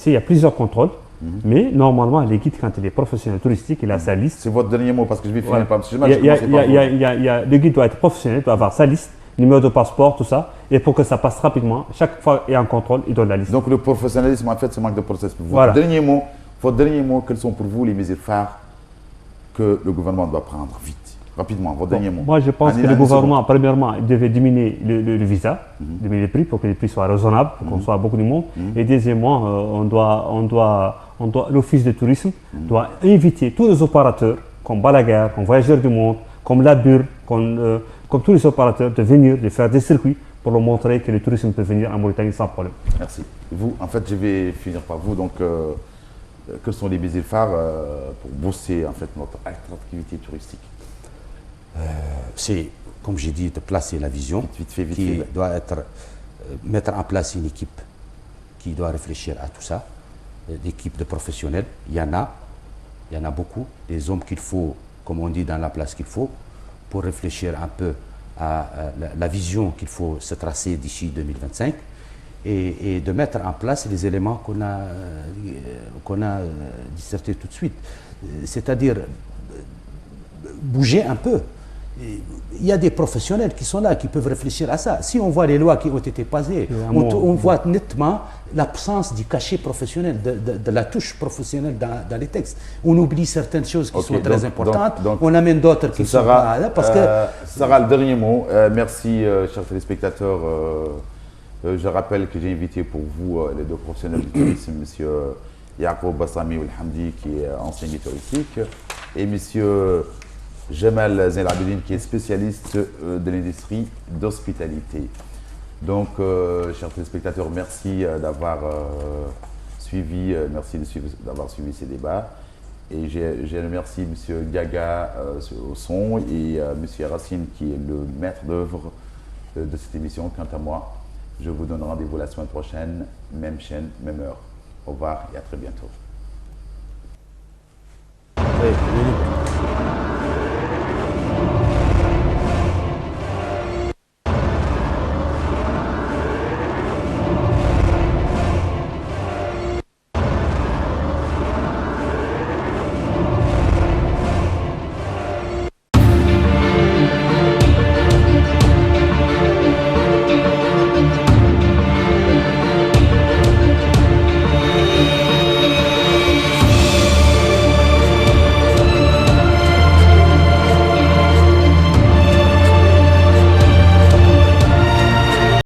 Speaker 2: il y a plusieurs contrôles. Mais normalement, les guides, quand il est professionnel touristique, il a sa liste.
Speaker 1: C'est votre dernier mot parce que je vais finir par.
Speaker 2: Le guide doit être professionnel, doit avoir sa liste, numéro de passeport, tout ça. Et pour que ça passe rapidement, chaque fois qu'il y a un contrôle, il donne la liste.
Speaker 1: Donc le professionnalisme, en fait, c'est manque de process. Votre dernier mot, quels sont pour vous les mesures phares que le gouvernement doit prendre vite? Rapidement, votre dernier mot.
Speaker 2: Moi, je pense que le gouvernement, premièrement, il devait diminuer le visa, diminuer les prix pour que les prix soient raisonnables, pour qu'on soit beaucoup de monde. Et deuxièmement, l'Office de tourisme doit inviter tous les opérateurs, comme Balaguer, comme Voyageurs du Monde, comme la BUR, comme tous les opérateurs, de venir, de faire des circuits pour leur montrer que le tourisme peut venir en Mauritanie sans problème.
Speaker 1: Merci. Vous, en fait, je vais finir par vous. Donc, quels sont les mesures phares pour booster en fait, notre attractivité touristique?
Speaker 3: C'est, comme j'ai dit, de placer la vision, qui doit être, mettre en place une équipe qui doit réfléchir à tout ça, l'équipe de professionnels, il y en a beaucoup, des hommes qu'il faut, comme on dit, dans la place qu'il faut, pour réfléchir un peu à la vision qu'il faut se tracer d'ici 2025 et de mettre en place les éléments qu'on a dissertés tout de suite, c'est-à-dire bouger un peu. Il y a des professionnels qui sont là, qui peuvent réfléchir à ça. Si on voit les lois qui ont été passées, on voit nettement l'absence du cachet professionnel, de la touche professionnelle dans les textes. On oublie certaines choses qui sont très importantes, on amène d'autres qui sont pas là. Parce que
Speaker 1: Sarah, le dernier mot. Merci, chers téléspectateurs. Je rappelle que j'ai invité pour vous les deux professionnels du tourisme, M. Yacoub Bassami Oulhamdi, qui est ancien guide touristique, et M. Jamal Zain Abedine, qui est spécialiste de l'industrie d'hospitalité. Donc, chers téléspectateurs, merci d'avoir suivi, d'avoir suivi ces débats. Et je remercie M. Gaga au son et M. Racine, qui est le maître d'œuvre de cette émission. Quant à moi, je vous donne rendez-vous la semaine prochaine, même chaîne, même heure. Au revoir et à très bientôt.